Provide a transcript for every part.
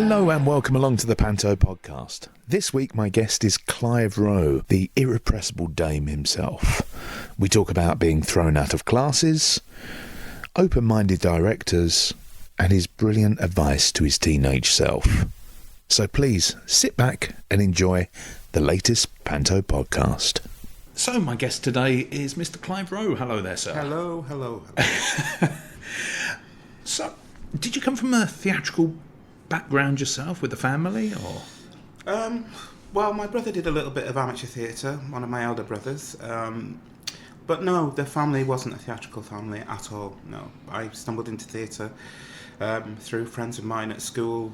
Hello and welcome along to the Panto podcast. This week my guest is Clive Rowe, the irrepressible Dame himself. We talk about being thrown out of classes, open-minded directors, and his brilliant advice to his teenage self. So please sit back and enjoy the latest Panto podcast. So my guest today is Mr. Clive Rowe. Hello there, sir. Hello. So, did you come from a theatrical background yourself with the family, or? Well, my brother did a little bit of amateur theatre, one of my elder brothers. But no, the family wasn't a theatrical family at all, no. I stumbled into theatre through friends of mine at school.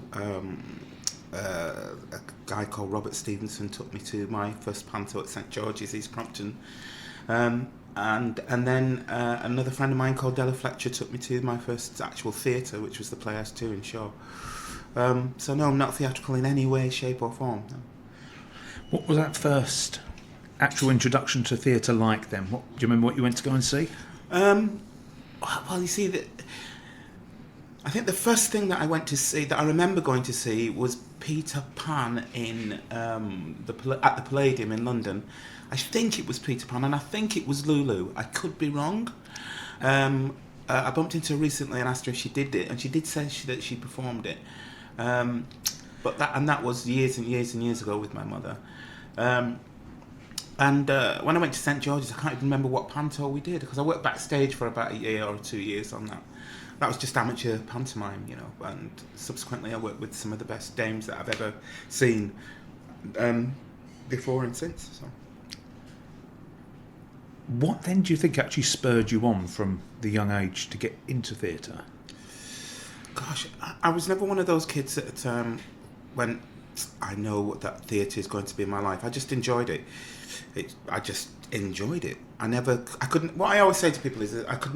A guy called Robert Stevenson took me to my first Panto at St George's, East Crompton. And then another friend of mine called Della Fletcher took me to my first actual theatre, which was the Playhouse 2 in Shaw. So no, I'm not theatrical in any way, shape or form. No. What was that first actual introduction to theatre like then? Do you remember what you went to go and see? Well, you see, I think the first thing that I went to see, that I remember going to see, was Peter Pan in at the Palladium in London. I think it was Peter Pan, and I think it was Lulu. I could be wrong. I bumped into her recently and asked her if she did it, and she did say that she performed it. But that was years and years and years ago with my mother. And when I went to St George's, I can't even remember what panto we did, because I worked backstage for about a year or 2 years on that. That was just amateur pantomime, you know, and subsequently I worked with some of the best dames that I've ever seen before and since. So. What then do you think actually spurred you on from the young age to get into theatre? Gosh, I was never one of those kids that when I know that theatre is going to be my life. I just enjoyed it. I just enjoyed it. What I always say to people is that I could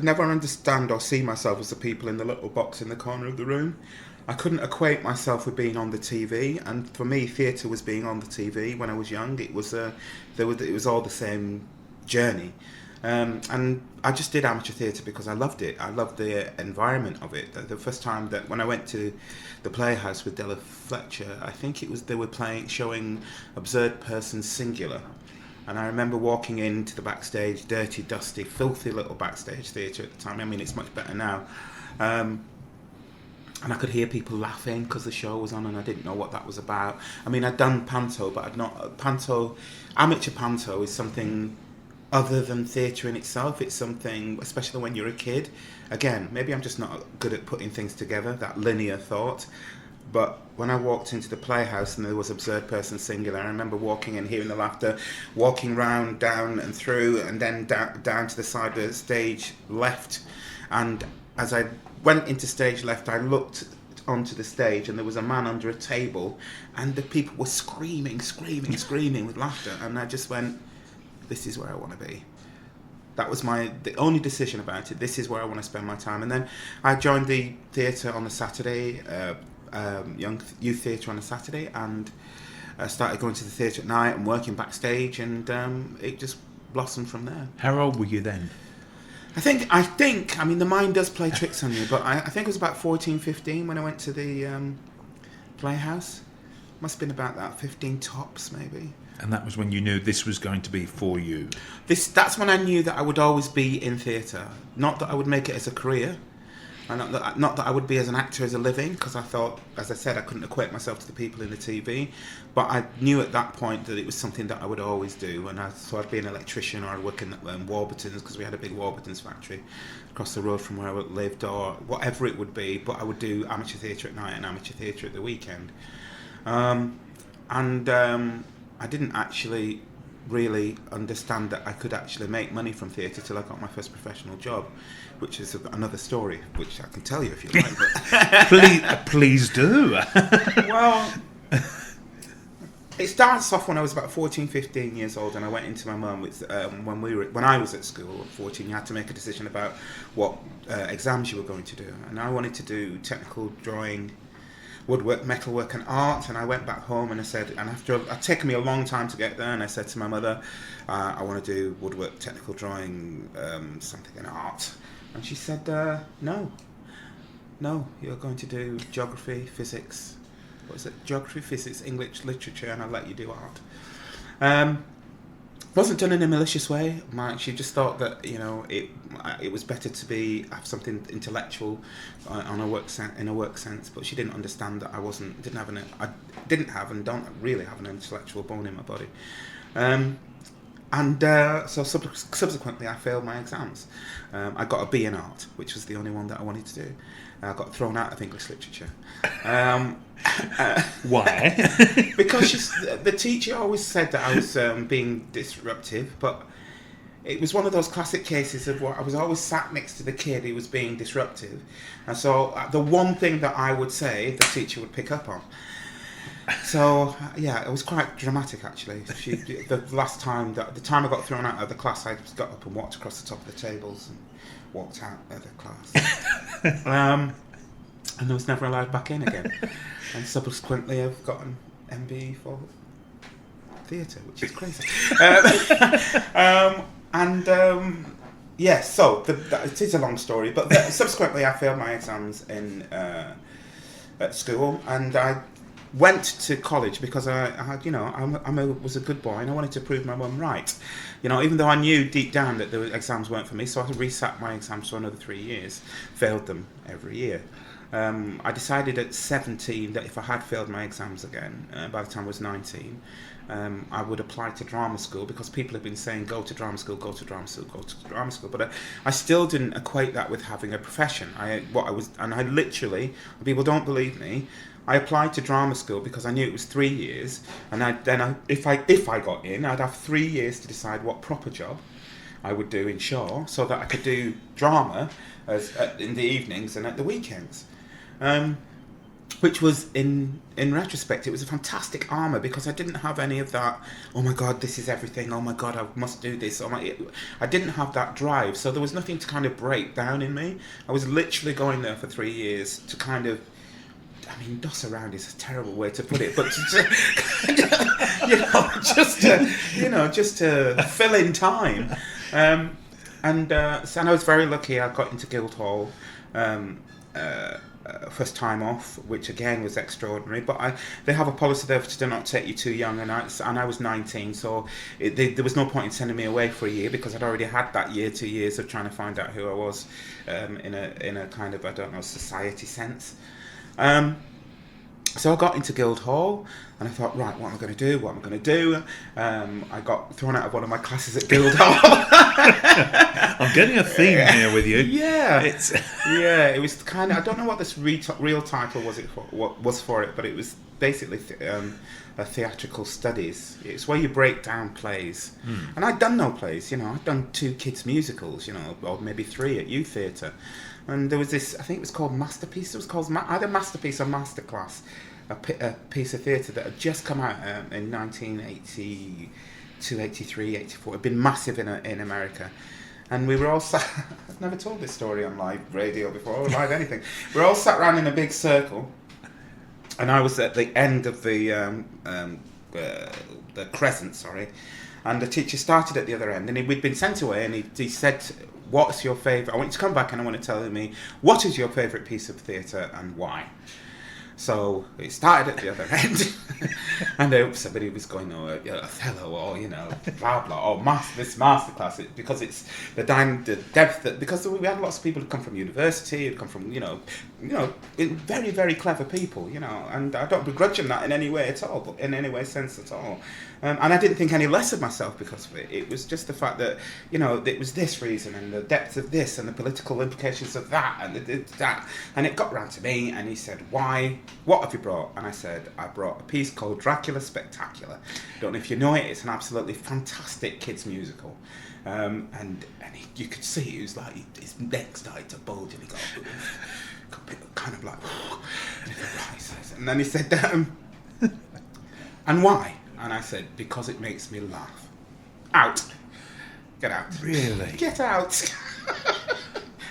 never understand or see myself as the people in the little box in the corner of the room. I couldn't equate myself with being on the TV, and for me, theatre was being on the TV when I was young. It was all the same journey. And I just did amateur theatre because I loved it. I loved the environment of it. The first time that when I went to the Playhouse with Della Fletcher, I think they were showing Absurd Persons Singular. And I remember walking into the backstage, dirty, dusty, filthy little backstage theatre at the time. I mean, it's much better now. And I could hear people laughing because the show was on, and I didn't know what that was about. I mean, I'd done Panto, but amateur Panto is something other than theatre in itself. It's something, especially when you're a kid. Again, maybe I'm just not good at putting things together, that linear thought. But when I walked into the Playhouse and there was Absurd Person Singular, I remember walking in, hearing the laughter, walking round, down and through, and then down to the side of the stage left. And as I went into stage left, I looked onto the stage, and there was a man under a table, and the people were screaming with laughter. And I just went, this is where I want to be. That was the only decision about it. This is where I want to spend my time. And then I joined the theatre on a Saturday, young youth theatre on a Saturday, and I started going to the theatre at night and working backstage, and it just blossomed from there. How old were you then? I think, I mean, the mind does play tricks on you, but I think it was about 14, 15 when I went to the Playhouse. Must have been about that, 15 tops maybe. And that was when you knew this was going to be for you? That's when I knew that I would always be in theatre. Not that I would make it as a career, and not that I would be as an actor as a living, because I thought, as I said, I couldn't equate myself to the people in the TV. But I knew at that point that it was something that I would always do. And so I'd be an electrician, or I'd work in Warburton's, because we had a big Warburton's factory across the road from where I lived, or whatever it would be. But I would do amateur theatre at night and amateur theatre at the weekend. I didn't actually really understand that I could actually make money from theatre till I got my first professional job, which is another story, which I can tell you if you like. But please do. Well, it starts off when I was about 14, 15 years old, and I went into my mum with when I was at school at 14. You had to make a decision about what exams you were going to do, and I wanted to do technical drawing, woodwork, metalwork and art. And I went back home and I said, and after it taken me a long time to get there, and I said to my mother, I want to do woodwork, technical drawing, something in art. And she said, no. no, you're going to do geography, physics. What is it? Geography, physics, English, literature, and I'll let you do art. Wasn't done in a malicious way. She just thought that it was better to have something intellectual in a work sense, but she didn't understand that I didn't have and don't really have an intellectual bone in my body. So subsequently I failed my exams. I got a B in art, which was the only one that I wanted to do. I got thrown out of English literature. Why? Because the teacher always said that I was being disruptive, but it was one of those classic cases of what I was always sat next to the kid who was being disruptive, and so the one thing that I would say, the teacher would pick up on. So yeah, it was quite dramatic actually. The time I got thrown out of the class, I just got up and walked across the top of the tables and walked out of the class. And I was never allowed back in again. And subsequently, I've got an MBE for theatre, which is crazy. So it is a long story, but subsequently I failed my exams at school, and I went to college because I was a good boy and I wanted to prove my mum right. Even though I knew deep down that the exams weren't for me, so I resat my exams for another 3 years, failed them every year. I decided at 17 that if I had failed my exams again, by the time I was 19, I would apply to drama school, because people have been saying go to drama school, go to drama school, go to drama school, but I still didn't equate that with having a profession. I literally, people don't believe me, I applied to drama school because I knew it was 3 years, and if I got in, I'd have 3 years to decide what proper job I would do in Shaw, so that I could do drama in the evenings and at the weekends. Which was, in retrospect, it was a fantastic armour, because I didn't have any of that, oh my god, this is everything, oh my god, I must do this. I didn't have that drive, so there was nothing to kind of break down in me. I was literally going there for 3 years to kind of, doss around is a terrible way to put it, but just to fill in time. So I was very lucky. I got into Guildhall first time off, which again was extraordinary. But they have a policy there to not take you too young, and I was 19, so there was no point in sending me away for a year, because I'd already had that 2 years of trying to find out who I was in a kind of, I don't know, society sense. So I got into Guildhall, and I thought, right, what am I going to do? I got thrown out of one of my classes at Guildhall. I'm getting a theme here with you. Yeah, it was kind of, I don't know what this real title was for it, but it was basically a theatrical studies. It's where you break down plays, and I'd done no plays. I'd done 2 kids musicals, or maybe 3 at youth theatre. And there was this, I think it was called Masterpiece. It was called either Masterpiece or Masterclass, a piece of theatre that had just come out in 1982, 83, 84. It had been massive in America. And we were all sat, I've never told this story on live radio before, or live anything. We were all sat around in a big circle, and I was at the end of the crescent, and the teacher started at the other end, and we'd been sent away, and he said, what's your favourite? I want you to come back and I want to tell me, what is your favourite piece of theatre and why? So it started at the other end, and somebody was going, Othello, or blah blah, or this masterclass, because it's the depth that, because we had lots of people who come from university, who come from very very clever people, and I don't begrudge them that in any way at all, but in any way sense at all. And I didn't think any less of myself because of it. It was just the fact that, it was this reason, and the depth of this, and the political implications of that, and that. And it got round to me, and he said, why? What have you brought? And I said, I brought a piece called Dracula Spectacular. Don't know if you know it, it's an absolutely fantastic kids' musical. And you could see he was like, his neck started to bulge, and he got kind of like, and then he said, and why? And I said, because it makes me laugh. Out. Get out. Really? Get out.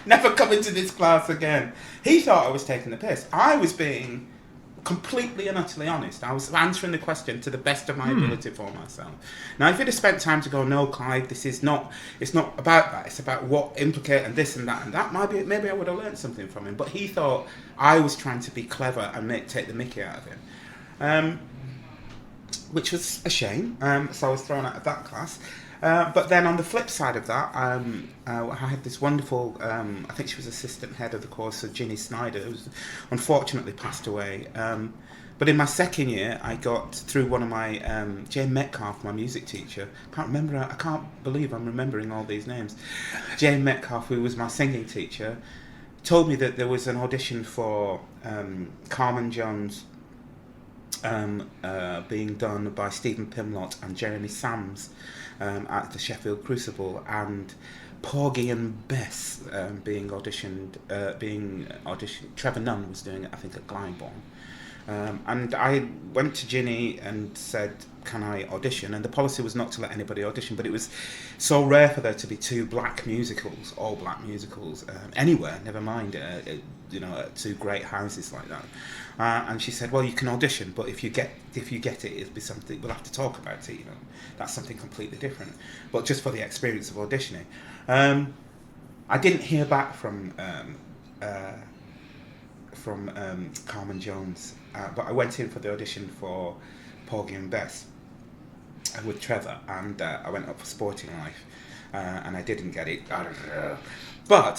Never come into this class again. He thought I was taking the piss. I was being completely and utterly honest. I was answering the question to the best of my ability for myself. Now, if you'd have spent time to go, no, Clive, it's not about that. It's about what implicate and this and that maybe I would have learned something from him. But he thought I was trying to be clever and take the mickey out of him, which was a shame. So I was thrown out of that class. But then on the flip side of that, I had this wonderful, I think she was assistant head of the course, Ginny Snyder, who unfortunately passed away. But in my second year, I got through one of my, Jane Metcalf, my music teacher. I can't believe I'm remembering all these names. Jane Metcalf, who was my singing teacher, told me that there was an audition for Carmen Jones being done by Stephen Pimlott and Jeremy Sams at the Sheffield Crucible, and Porgy and Bess being auditioned. Trevor Nunn was doing it, I think, at Glyndebourne. And I went to Ginny and said, can I audition? And the policy was not to let anybody audition, but it was so rare for there to be all black musicals, anywhere, never mind, at two great houses like that. And she said, well, you can audition, but if you get it, it'll be something, we'll have to talk about it, that's something completely different. But just for the experience of auditioning. I didn't hear back from Carmen Jones, but I went in for the audition for Porgy and Bess with Trevor, and I went up for Sporting Life, and I didn't get it. But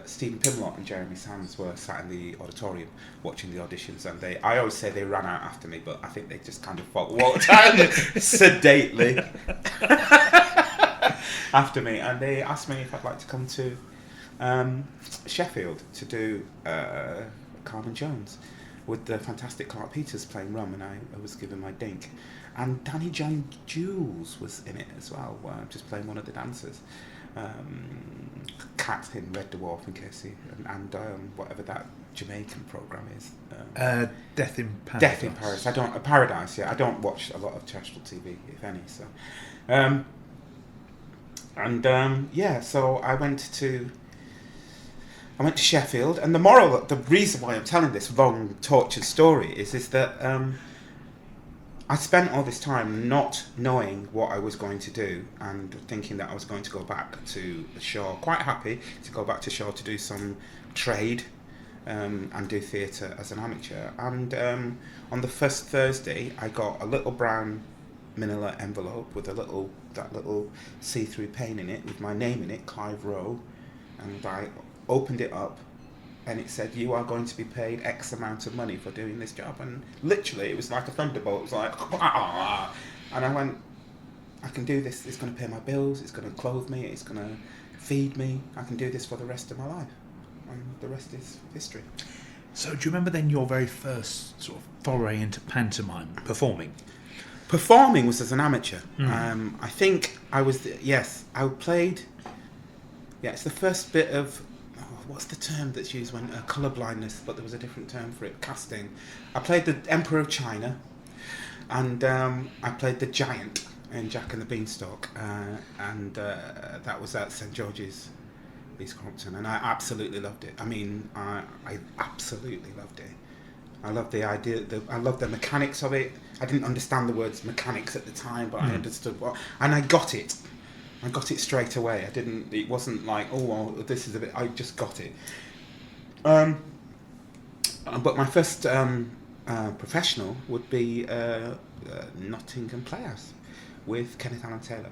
Stephen Pimlott and Jeremy Sams were sat in the auditorium watching the auditions, and I always say they ran out after me, but I think they just kind of walked out sedately after me, and they asked me if I'd like to come to Sheffield to do Carmen Jones with the fantastic Clark Peters playing Rum, and I was given my dink. And Danny John Jules was in it as well, just playing one of the dancers. Cat in Red Dwarf, in case and whatever that Jamaican program is. Death in Paradise. Death in Paradise. Paradise. Yeah, I don't watch a lot of terrestrial TV, if any. So, so I went to Sheffield, and the reason why I'm telling this long, tortured story is that I spent all this time not knowing what I was going to do and thinking that I was going to go back to the shore. Quite happy to go back to shore to do some trade and do theatre as an amateur. And on the first Thursday, I got a little brown manila envelope with that little see-through pane in it with my name in it, Clive Rowe, and I opened it up, and it said, you are going to be paid X amount of money for doing this job. And literally, it was like a thunderbolt. It was like, and I went, I can do this. It's going to pay my bills. It's going to clothe me. It's going to feed me. I can do this for the rest of my life. And the rest is history. So do you remember then your very first sort of foray into pantomime, performing? Performing was as an amateur. I think I was, I played, it's the first bit of, what's the term that's used when colour blindness, but there was a different term for it, casting. I played the Emperor of China, and I played the Giant in Jack and the Beanstalk, and that was at St George's, East Crompton, and I absolutely loved it. I mean, I absolutely loved it. I loved the idea, I loved the mechanics of it. I didn't understand the words mechanics at the time, but I understood and I got it. I got it straight away. It wasn't like, this is a bit, I just got it. But my first professional would be Nottingham Playhouse with Kenneth Alan Taylor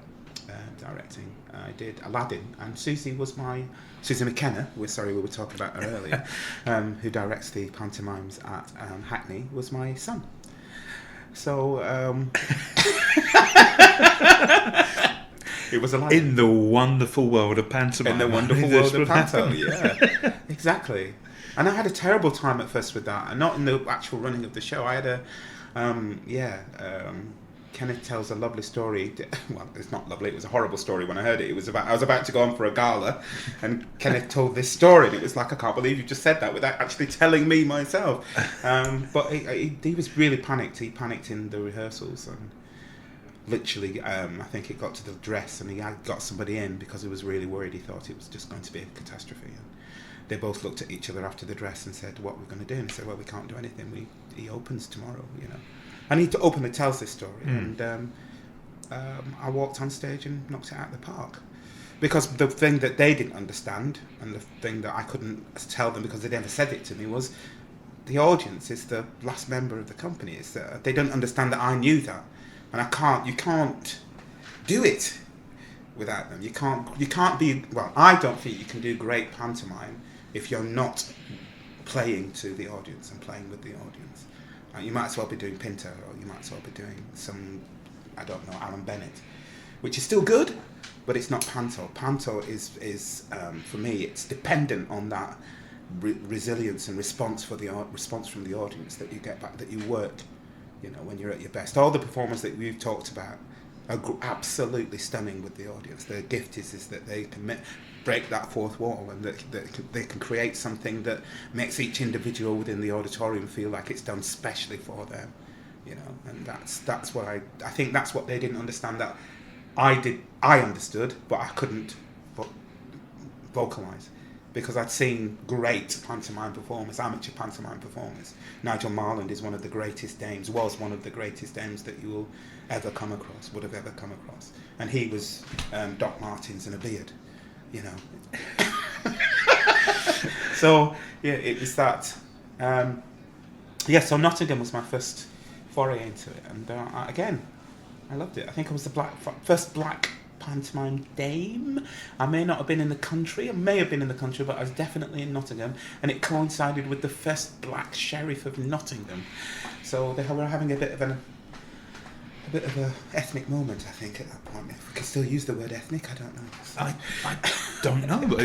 directing. I did Aladdin, and Susie McKenna, we were talking about her earlier, who directs the pantomimes at Hackney, was my son. So, it was Aladdin. In the wonderful world of pantomime. In the wonderful world of Panto, yeah. Exactly. And I had a terrible time at first with that, and not in the actual running of the show. I had Kenneth tells a lovely story. Well, it's not lovely, it was a horrible story when I heard it. I was about to go on for a gala, and Kenneth told this story, and it was like, I can't believe you just said that without actually telling me myself. But he was really panicked. He panicked in the rehearsals, and literally, I think it got to the dress, and he had got somebody in because he was really worried. He thought it was just going to be a catastrophe. they both looked at each other after the dress and said, what we're going to do. And I said, well, we can't do anything. He opens tomorrow, you know. And he openly tells this story. And I walked on stage and knocked it out of the park. Because the thing that they didn't understand, and the thing that I couldn't tell them because they never said it to me, was the audience is the last member of the company. It's that they don't understand that I knew that. And you can't do it without them. You can't be, well, I don't think you can do great pantomime if you're not playing to the audience and playing with the audience. You might as well be doing Pinto, or you might as well be doing some, I don't know, Alan Bennett, which is still good, but it's not Panto. Panto is for me, it's dependent on that resilience and response from the audience that you get back, that you work, you know, when you're at your best. All the performers that we've talked about are absolutely stunning with the audience. Their gift is that they can break that fourth wall, and that they can create something that makes each individual within the auditorium feel like it's done specially for them, you know. And that's what I think that's what they didn't understand that I understood, but I couldn't vocalise, because I'd seen great pantomime performers, amateur pantomime performers. Nigel Marland is one of the greatest dames, was one of the greatest dames that you will ever come across, would have ever come across. And he was Doc Martens and a beard, you know. So, yeah, it was that. So Nottingham was my first foray into it. And again, I loved it. I think I was the first black pantomime dame. I may not have been in the country, but I was definitely in Nottingham, and it coincided with the first black sheriff of Nottingham. So they were having a bit of a ethnic moment, I think, at that point. If we can still use the word ethnic, I don't know. I don't know.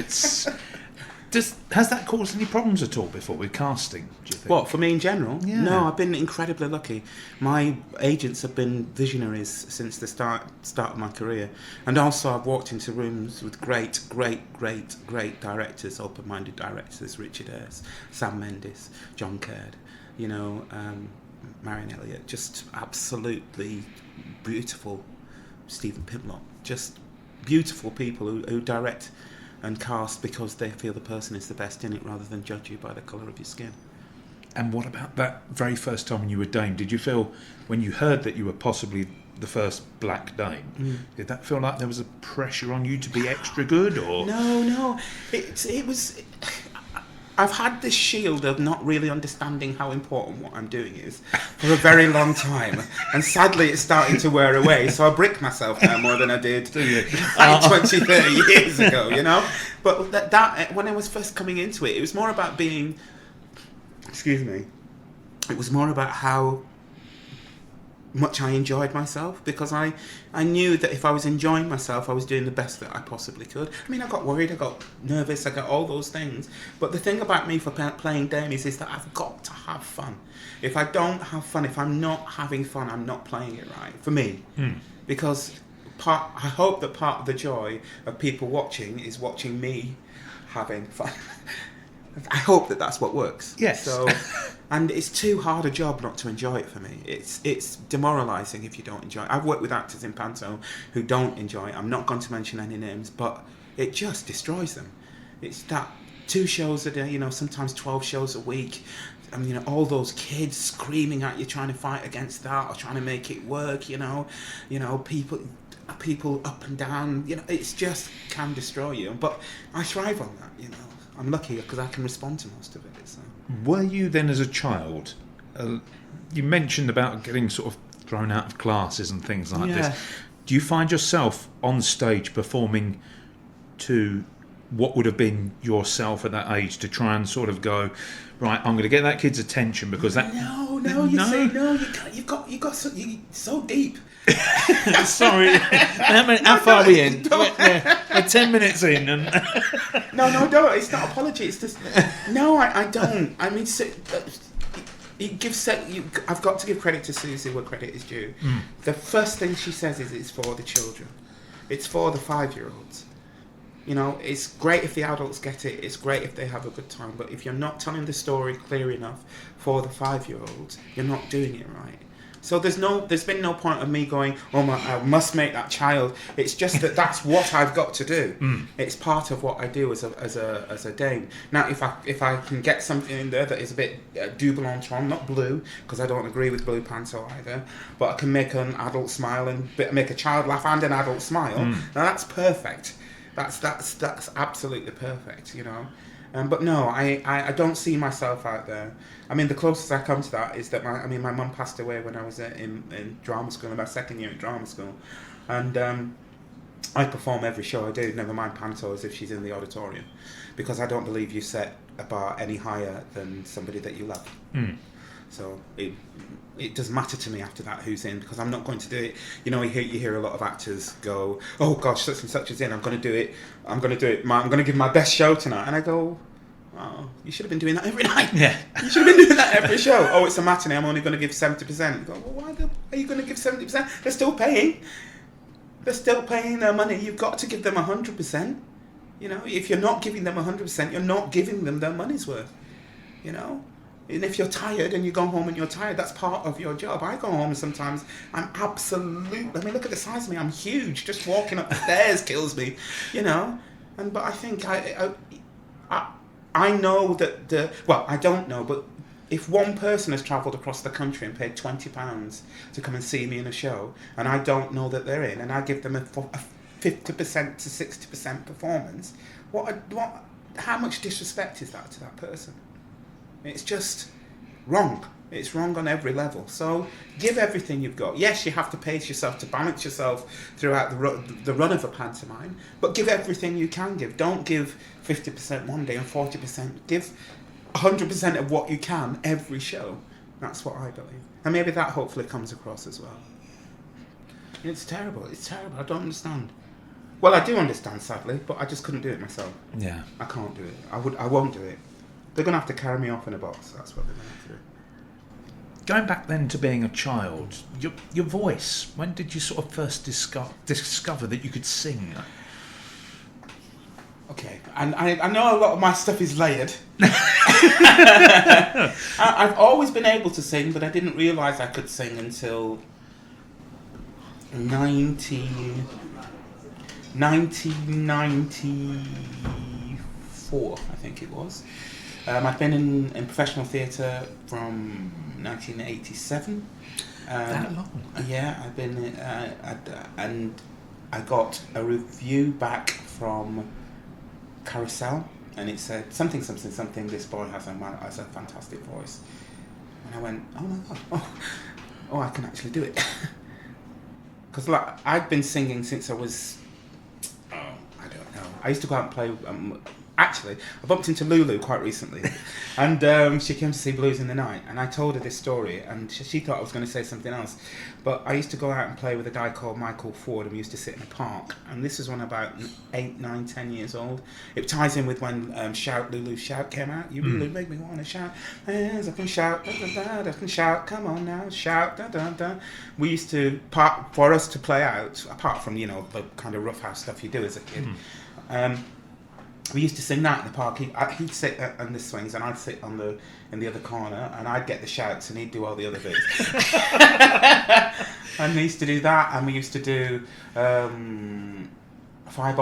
Has that caused any problems at all before with casting, do you think? What, for me in general? Yeah. No, I've been incredibly lucky. My agents have been visionaries since the start of my career. And also I've walked into rooms with great directors, open-minded directors, Richard Ayres, Sam Mendes, John Caird, you know, Marion Elliott, just absolutely beautiful, Stephen Pimlock, just beautiful people who direct and cast because they feel the person is the best in it, rather than judge you by the colour of your skin. And what about that very first time when you were Dame? Did you feel, when you heard that you were possibly the first black Dame, did that feel like there was a pressure on you to be extra good, or? No. It was. I've had this shield of not really understanding how important what I'm doing is for a very long time, and sadly it's starting to wear away, so I brick myself now more than I did like 20, 30 years ago, you know. But that when I was first coming into it, it was more about being, it was more about how much I enjoyed myself, because I knew that if I was enjoying myself, I was doing the best that I possibly could. I mean, I got worried, I got nervous, I got all those things. But the thing about me for playing Dame is that I've got to have fun. If I don't have fun, if I'm not having fun, I'm not playing it right, for me. Because I hope that part of the joy of people watching is watching me having fun. I hope that that's what works. Yes. So, and it's too hard a job not to enjoy it for me. It's demoralising if you don't enjoy it. I've worked with actors in Panto who don't enjoy it. I'm not going to mention any names, but it just destroys them. It's that 2 shows a day, you know, sometimes 12 shows a week. I mean, you know, all those kids screaming at you, trying to fight against that or trying to make it work, you know, people up and down, you know, it's just can destroy you. But I thrive on that, you know. I'm lucky because I can respond to most of it. So. Were you then, as a child, you mentioned about getting sort of thrown out of classes and things like this. Do you find yourself on stage performing to what would have been yourself at that age, to try and sort of go, right, I'm going to get that kid's attention because that... No, you can't. You've got so deep. Sorry, how far are we in? We're 10 minutes in, and No, don't. It's not apology. It's just no. I don't. I mean, I've got to give credit to Susie where credit is due. The first thing she says is it's for the children. It's for the 5-year-olds. You know, it's great if the adults get it. It's great if they have a good time. But if you're not telling the story clear enough for the 5-year-olds, you're not doing it right. So there's been no point of me going, I must make that child. It's just that that's what I've got to do. It's part of what I do as a dame. Now, if I can get something in there that is a bit double entendre, not blue, because I don't agree with blue panto either, but I can make an adult smile and make a child laugh and an adult smile. Now that's perfect. That's absolutely perfect, you know. But no, I don't see myself out there. I mean, the closest I come to that is that my mum passed away when I was in drama school, in my second year at drama school, and I perform every show I do. Never mind Pantos if she's in the auditorium, because I don't believe you set a bar any higher than somebody that you love. So it doesn't matter to me after that who's in, because I'm not going to do it. You know, you hear a lot of actors go, "Oh gosh, such and such is in. I'm going to do it. I'm going to give my best show tonight." And I go, "Oh, you should have been doing that every night. Yeah, you should have been doing that every show." "Oh, it's a matinee. I'm only going to give 70%. You go, "Well, why are you going to give 70%? They're still paying. They're still paying their money. You've got to give them 100%. You know, if you're not giving them 100%, you're not giving them their money's worth. You know." And if you're tired and you go home and you're tired, that's part of your job. I go home and sometimes I'm absolute. I mean, look at the size of me. I'm huge. Just walking up the stairs kills me, you know. But I think I know that I don't know, but if one person has travelled across the country and paid £20 to come and see me in a show, and I don't know that they're in, and I give them a 50% to 60% performance, how much disrespect is that to that person? It's just wrong. It's wrong on every level. So give everything you've got. Yes, you have to pace yourself to balance yourself throughout the run of a pantomime, but give everything you can give. Don't give 50% one day and 40%. Give 100% of what you can every show. That's what I believe. And maybe that hopefully comes across as well. It's terrible. It's terrible. I don't understand. Well, I do understand, sadly, but I just couldn't do it myself. Yeah. I can't do it. I won't do it. They're going to have to carry me off in a box. That's what they're going to have to do. Going back then to being a child, your voice, when did you sort of first discover that you could sing? Okay, and I know a lot of my stuff is layered. I've always been able to sing, but I didn't realise I could sing until 1994, I think it was. I've been in professional theatre from 1987. That long? Yeah, I've been, and I got a review back from Carousel, and it said something. This boy has a fantastic voice, and I went, "Oh my god! Oh, I can actually do it." Because I'd been singing since I was, I don't know. I used to go out and play. Actually, I bumped into Lulu quite recently, and she came to see Blues in the Night, and I told her this story, and she thought I was going to say something else. But I used to go out and play with a guy called Michael Ford, and we used to sit in a park, and this was when about 8, 9, 10 years old. It ties in with when Shout, Lulu Shout came out. You really make me want to shout. As I can shout, da, da, da, I can shout, come on now, shout, da, da, da. We used to, for us to play out, apart from, the kind of roughhouse stuff you do as a kid, we used to sing that in the park. He'd sit on the swings, and I'd sit in the other corner, and I'd get the shouts, and he'd do all the other bits. And we used to do that, and we used to do Fireball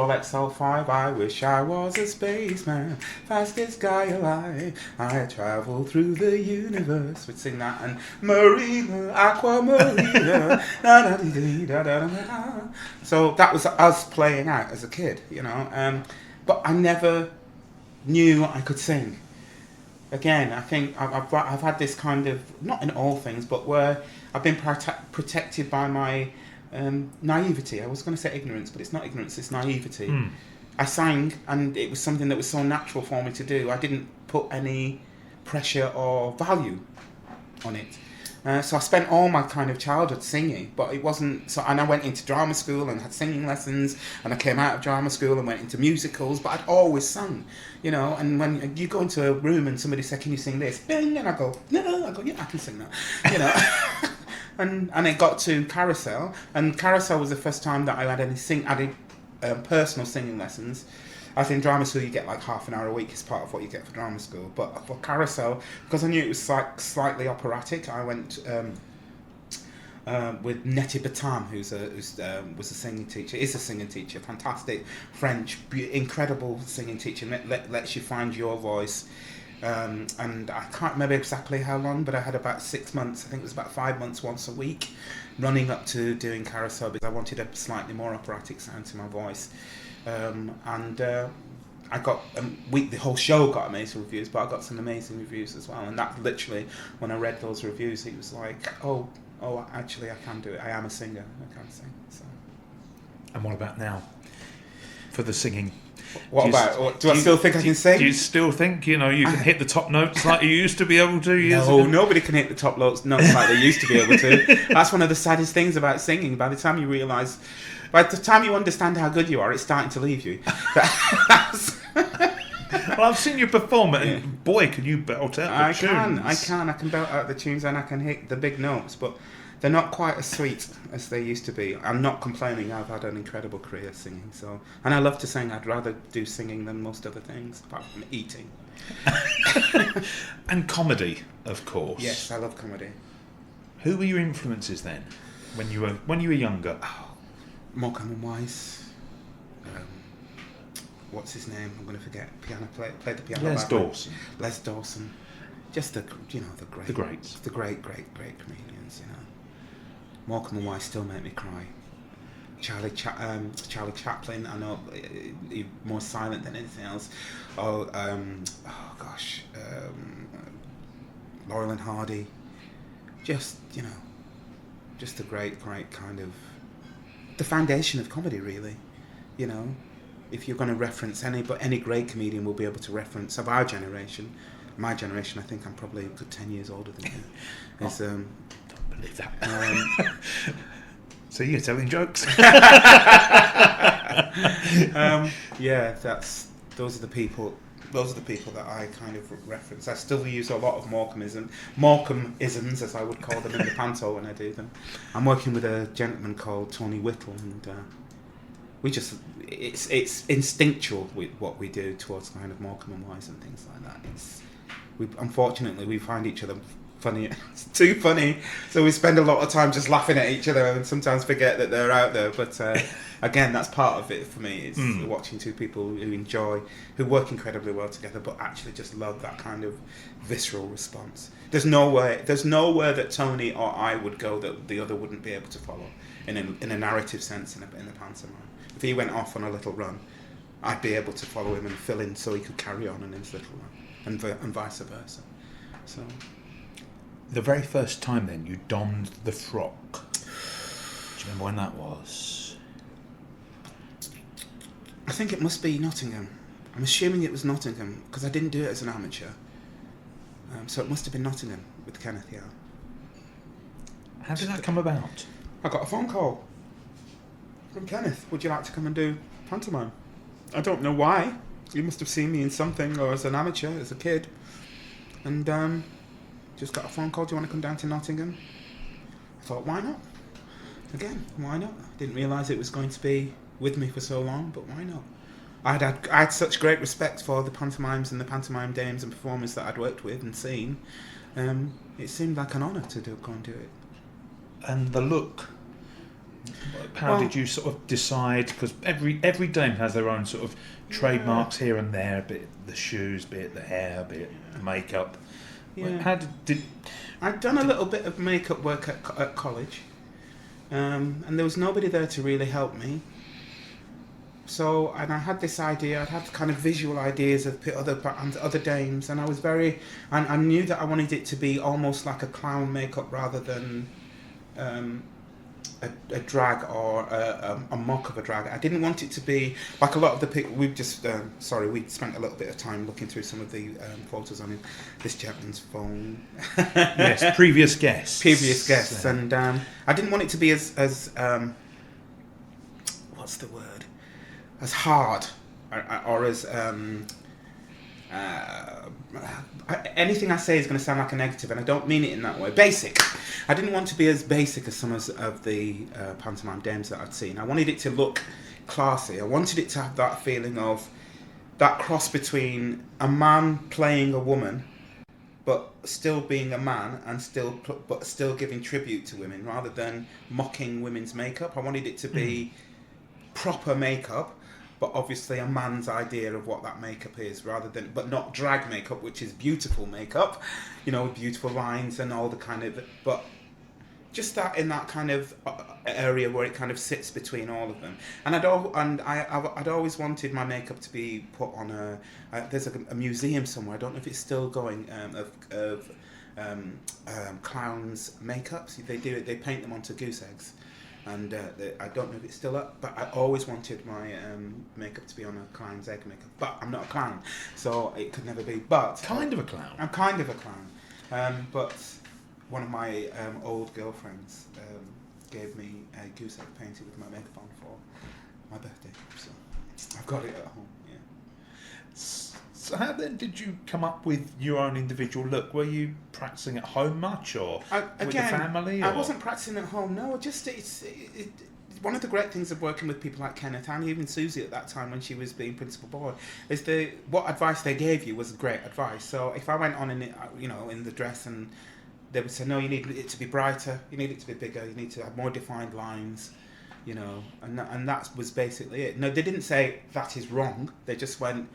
XL5. I wish I was a spaceman, fastest guy alive. I travel through the universe. We'd sing that, and Marina, Aqua Marina. Da, da, da, da, da, da. So that was us playing out as a kid, But I never knew I could sing. Again, I think I've had this kind of, not in all things, but where I've been protected by my naivety. I was going to say ignorance, but it's not ignorance, it's naivety. I sang, and it was something that was so natural for me to do. I didn't put any pressure or value on it. So I spent all my kind of childhood singing, but it wasn't. So, and I went into drama school and had singing lessons, and I came out of drama school and went into musicals. But I'd always sung, And when you go into a room and somebody says, "Can you sing this?" Bing, and I go, "No," I go, "Yeah, I can sing that," And it got to Carousel, and Carousel was the first time that I had any personal singing lessons. As in drama school, you get like half an hour a week as part of what you get for drama school. But for Carousel, because I knew it was slightly operatic, I went with Nettie Batam, who was a singing teacher, is a singing teacher, fantastic French, incredible singing teacher, lets you find your voice. And I can't remember exactly how long, but I had about 6 months, I think it was about 5 months once a week, running up to doing carousel because I wanted a slightly more operatic sound to my voice. I got the whole show got amazing reviews, but I got some amazing reviews as well. And that literally, when I read those reviews, it was like, oh, actually, I can do it. I am a singer. I can sing. So. And what about now? For the singing. Do I still think I can sing? Do you still think you can hit the top notes like you used to be able to? No, nobody can hit the top notes like they used to be able to. That's one of the saddest things about singing. By the time you understand how good you are, it's starting to leave you. Well, I've seen you perform, and boy, can you belt out the tunes. I can belt out the tunes, and I can hit the big notes, but they're not quite as sweet as they used to be. I'm not complaining. I've had an incredible career singing, and I love to sing. I'd rather do singing than most other things, apart from eating. And comedy, of course. Yes, I love comedy. Who were your influences then, when you were younger? Morecambe and Wise. What's his name? I'm going to forget. Played the piano. Les Dawson. Just the greats. The great comedians. Morecambe and Wise still make me cry. Charlie Chaplin. I know he's more silent than anything else. Laurel and Hardy. Just a great kind of the foundation of comedy, really. If you're going to reference any great comedian will be able to reference of our generation. My generation, I think I'm probably a good 10 years older than you. Don't believe that. So you're telling jokes? Those are the people that I kind of reference. I still use a lot of Morecambe-isms, as I would call them, in the Panto when I do them. I'm working with a gentleman called Tony Whittle, and it's instinctual with what we do towards kind of Morecambe and Wise and things like that. Unfortunately, we find each other funny. It's too funny, so we spend a lot of time just laughing at each other and sometimes forget that they're out there. But again, that's part of it for me. It's watching two people who work incredibly well together, but actually just love that kind of visceral response. There's nowhere that Tony or I would go that the other wouldn't be able to follow in a narrative sense in the pantomime. If he went off on a little run, I'd be able to follow him and fill in so he could carry on in his little run, and vice versa. So, the very first time then you donned the frock, do you remember when that was? I think it must be Nottingham. I'm assuming it was Nottingham because I didn't do it as an amateur. So it must have been Nottingham with Kenneth, yeah. How did that come about? I got a phone call from Kenneth. Would you like to come and do pantomime? I don't know why. He must have seen me in something or as an amateur, as a kid. And just got a phone call. Do you want to come down to Nottingham? I thought, why not? Again, why not? I didn't realise it was going to be with me for so long, but why not? I had such great respect for the pantomimes and the pantomime dames and performers that I'd worked with and seen. It seemed like an honour to go and do it. And the look. How did you sort of decide? Because every dame has their own sort of trademarks here and there. Be it the shoes, be it the hair, be it the makeup. Yeah. How did I'd done a little bit of makeup work at college, and there was nobody there to really help me. So, and I had this idea. I'd had kind of visual ideas of other dames, and I knew that I wanted it to be almost like a clown makeup rather than a drag or a mock of a drag. I didn't want it to be like a lot of the people. We spent a little bit of time looking through some of the photos on this gentleman's phone. Yes, previous guests. And I didn't want it to be as what's the word? As hard or as anything I say is going to sound like a negative, and I don't mean it in that way. Basic. I didn't want to be as basic as some of the pantomime dames that I'd seen. I wanted it to look classy. I wanted it to have that feeling of that cross between a man playing a woman but still being a man and still giving tribute to women rather than mocking women's makeup. I wanted it to be proper makeup, but obviously a man's idea of what that makeup is, rather than, but not drag makeup, which is beautiful makeup, you know, with beautiful lines and all the kind of, but just that in that kind of area where it kind of sits between all of them. And I'd always wanted my makeup to be put on there's a museum somewhere, I don't know if it's still going, of clowns' makeups. They paint them onto goose eggs. And I don't know if it's still up, but I always wanted my makeup to be on a clown's egg makeup. But I'm not a clown, so it could never be. But Kind of a clown. I'm kind of a clown. But one of my old girlfriends gave me a goose egg painted with my makeup on for my birthday. So I've got it at home, yeah. So how then did you come up with your own individual look? Were you practicing at home much, or with the family? Or? I wasn't practicing at home. No, just it's one of the great things of working with people like Kenneth and even Susie at that time when she was being principal boy is what advice they gave you was great advice. So if I went on in the dress and they would say, no, you need it to be brighter, you need it to be bigger, you need to have more defined lines, you know, and that was basically it. No, they didn't say that is wrong. They just went,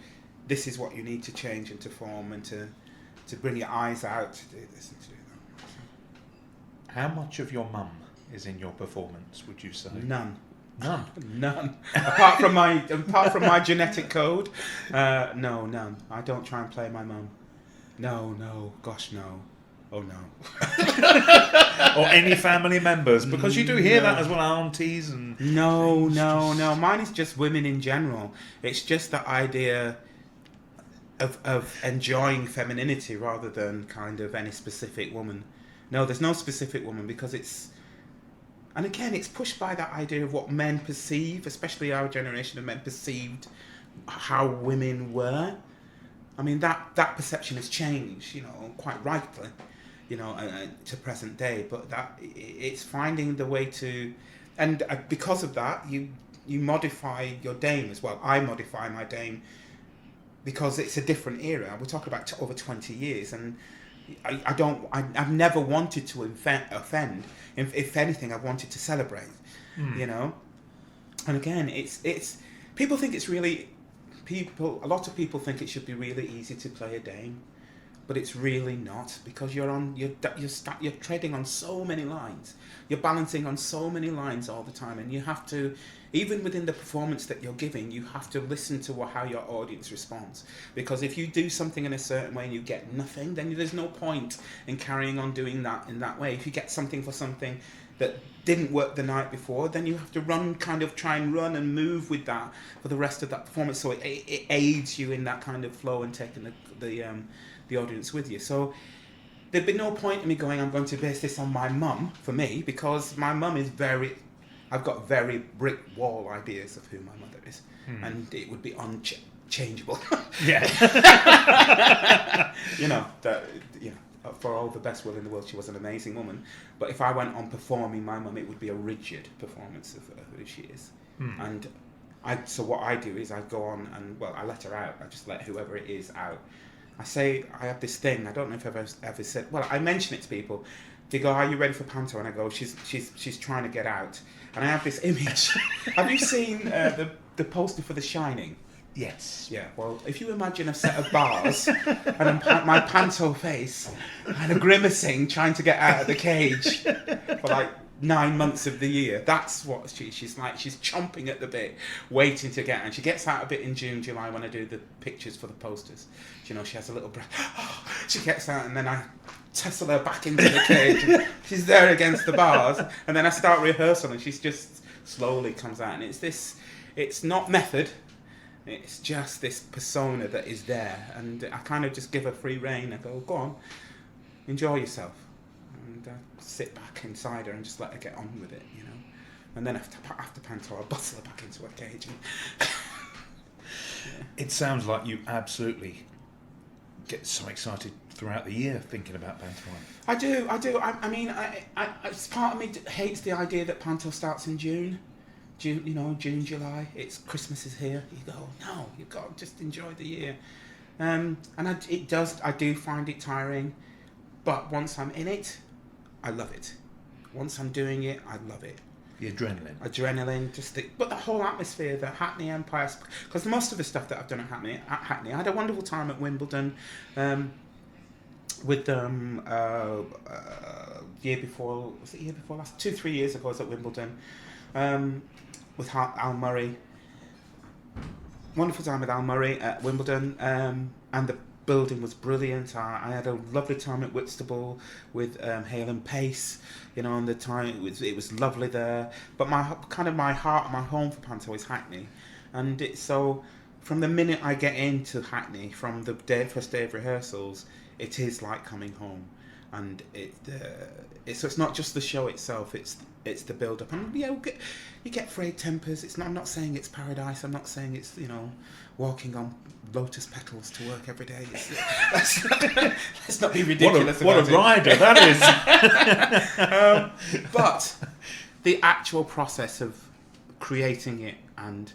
this is what you need to change and to form and to bring your eyes out, to do this and to do that. How much of your mum is in your performance, would you say? None. None. apart from my genetic code, no, none. I don't try and play my mum. No, gosh, no. Oh no. Or any family members, because you do hear that as well, aunties and... No. Mine is just women in general. It's just the idea of enjoying femininity rather than kind of any specific woman. No, there's no specific woman because it's... And again, it's pushed by that idea of what men perceive, especially our generation of men perceived how women were. I mean, that perception has changed, you know, quite rightly, you know, to present day. But that it's finding the way to... And because of that, you modify your dame as well. I modify my dame because it's a different era. We're talking about over 20 years, and I've never wanted to offend. If anything, I've wanted to celebrate, you know. And again, it's people think it's really a lot of people think it should be really easy to play a dame, but it's really not, because you're treading on so many lines, you're balancing on so many lines all the time, and you have to, even within the performance that you're giving, you have to listen to how your audience responds. Because if you do something in a certain way and you get nothing, then there's no point in carrying on doing that in that way. If you get something for something that didn't work the night before, then you have to try and run and move with that for the rest of that performance. So it aids you in that kind of flow and taking the audience with you. So there'd be no point in me going, I'm going to base this on my mum, for me, because my mum is I've got very brick wall ideas of who my mother is, and it would be unchangeable. Yeah. For all the best will in the world, she was an amazing woman. But if I went on performing my mum, it would be a rigid performance of who she is. And so what I do is I go on and, I let her out. I just let whoever it is out. I say, I have this thing, I don't know if I've ever said, I mention it to people. They go, are you ready for Panto? And I go, she's trying to get out. And I have this image. Have you seen the poster for The Shining? Yes. Yeah, well, if you imagine a set of bars and my Panto face and a grimacing trying to get out of the cage for like 9 months of the year, that's what she's like. She's chomping at the bit, waiting to get out. And she gets out a bit in June, July when I do the pictures for the posters. You know, she has a little breath. She gets out, and then I tussle her back into the cage. She's there against the bars, and then I start rehearsal, and she's just slowly comes out. And it's not method. It's just this persona that is there, and I kind of just give her free rein. I go on, enjoy yourself, and sit back inside her and just let her get on with it, you know. And then after Panto, I'll bustle her back into her cage. Yeah. It sounds like you absolutely get so excited throughout the year thinking about pantomime. I do. I mean, part of me hates the idea that Panto starts in June, July. It's Christmas is here. You go, no, you've got to just enjoy the year. I do find it tiring, but once I'm in it, I love it. Once I'm doing it, I love it. The adrenaline. But the whole atmosphere, the Hackney Empire, because most of the stuff that I've done at Hackney, I had a wonderful time at Wimbledon, with them, year before last, 2-3 years ago I was at Wimbledon, with Al Murray. Wonderful time with Al Murray at Wimbledon, and the building was brilliant. I had a lovely time at Whitstable with Hale and Pace, and the time it was lovely there. But my home for Panto is Hackney, and so from the minute I get into Hackney, from the first day of rehearsals, it is like coming home, and so it's not just the show itself; it's the build up, and you get frayed tempers. I'm not saying it's paradise. I'm not saying it's walking on lotus petals to work every day. Let's not be ridiculous. What a rider that is! But the actual process of creating it and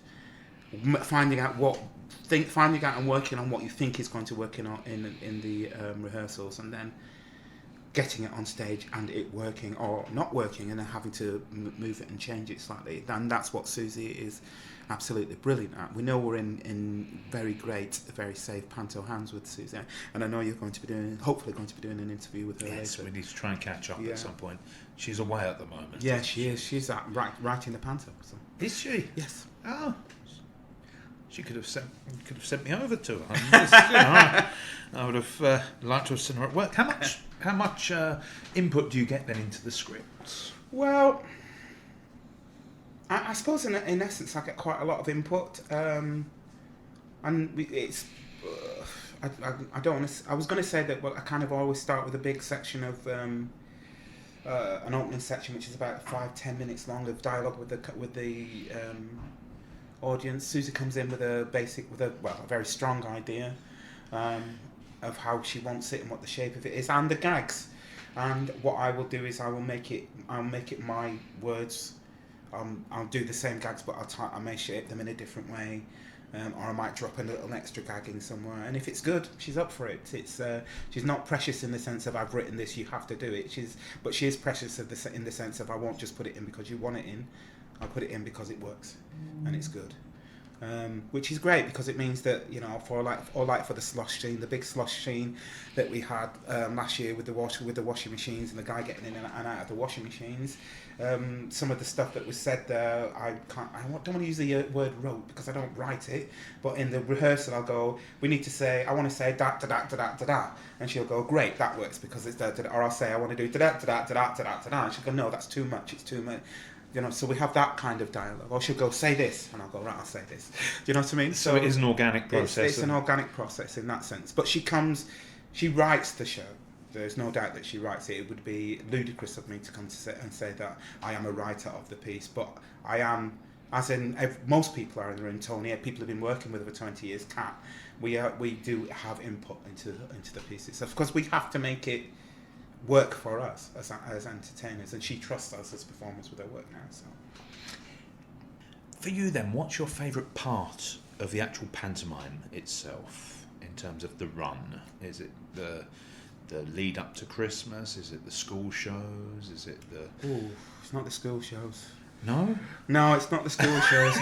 finding out and working on what you think is going to work in the rehearsals, and then getting it on stage and it working or not working, and then having to move it and change it slightly. And that's what Susie is absolutely brilliant at. We know we're in very great, very safe Panto hands with Susie, and I know you're hopefully going to be doing an interview with her later. We need to try and catch up at some point. She's away at the moment. Yeah, she is. She's writing the Panto. So. Is she? Yes. Oh. She could have sent me over to her. I would have liked to have seen her at work. How much input do you get then into the scripts? Well, I suppose in essence I get quite a lot of input, and it's. I don't want to. I was going to say that. Well, I kind of always start with a big section of an opening section, which is about 5-10 minutes long of dialogue with the audience. Susie comes in with a very strong idea of how she wants it and what the shape of it is, and the gags. And what I will do is I'll make it my words. I'll do the same gags, but I may shape them in a different way, or I might drop a little extra gag in somewhere. And if it's good, she's up for it. She's not precious in the sense of I've written this, you have to do it. But she is precious in the sense of I won't just put it in because you want it in. I'll put it in because it works and it's good. Which is great because it means that for the slosh scene, the big slosh scene that we had last year with the washing machines and the guy getting in and out of the washing machines, some of the stuff that was said there, I don't want to use the word wrote because I don't write it, but in the rehearsal I'll go, I want to say da da da da da da da, and she'll go, great, that works because it's da da da, or I'll say I want to do da da da da da da da da, and she'll go, no, that's too much, it's too much. So we have that kind of dialogue. Or she'll go, say this, and I'll go, right, I'll say this. Do you know what I mean? So it is an organic process. It's an organic process in that sense. But she writes the show. There's no doubt that she writes it. It would be ludicrous of me to come to say that I am a writer of the piece. But I am, as in most people are in the room, Tony, people have been working with her for 20 years, Kat, we do have input into the piece itself. Because we have to make it work for us as entertainers, and she trusts us as performers with her work now. So, for you then, what's your favourite part of the actual pantomime itself in terms of the run? Is it the lead up to Christmas? Is it the school shows? Is it the? Oh, it's not the school shows. No, it's not the school shows.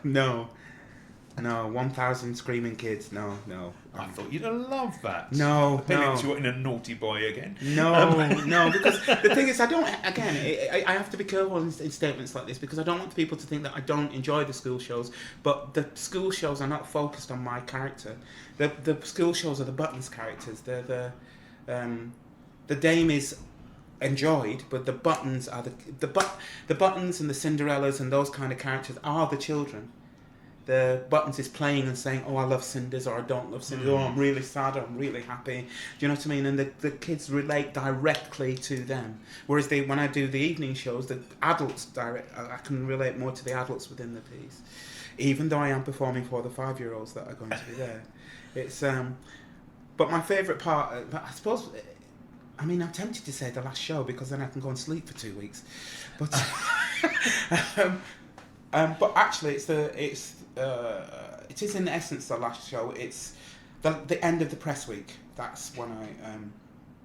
No. 1,000 screaming kids. No. I thought you'd love that. No. You're in a naughty boy again. No, because the thing is, I have to be careful in statements like this because I don't want people to think that I don't enjoy the school shows, but the school shows are not focused on my character. The school shows are the Buttons characters. They're the Dame is enjoyed, but the Buttons are the Buttons and the Cinderellas and those kind of characters are the children. The Buttons is playing and saying, oh, I love Cinders, or I don't love Cinders, or I'm really sad, or I'm really happy. Do you know what I mean? And the kids relate directly to them. Whereas when I do the evening shows, the adults I can relate more to the adults within the piece. Even though I am performing for the 5-year-olds that are going to be there. It's but my favourite part, I suppose, I'm tempted to say the last show because then I can go and sleep for 2 weeks. But but actually it is in essence the last show. The end of the press week. That's when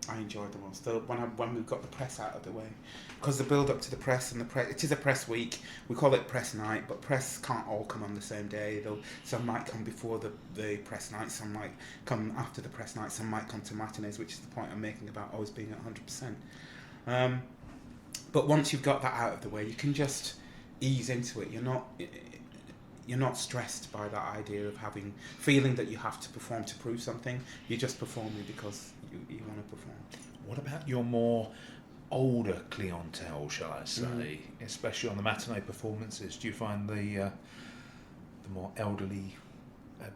I enjoyed the most. When we've got the press out of the way, because the build up to the press and it is a press week. We call it press night, but press can't all come on the same day. Some might come before the press night. Some might come after the press night. Some might come to matinees, which is the point I'm making about always being at 100%. But once you've got that out of the way, you can just ease into it. You're not stressed by that idea of feeling that you have to perform to prove something. You're just performing because you want to perform. What about your more older clientele, shall I say, especially on the matinee performances? Do you find the more elderly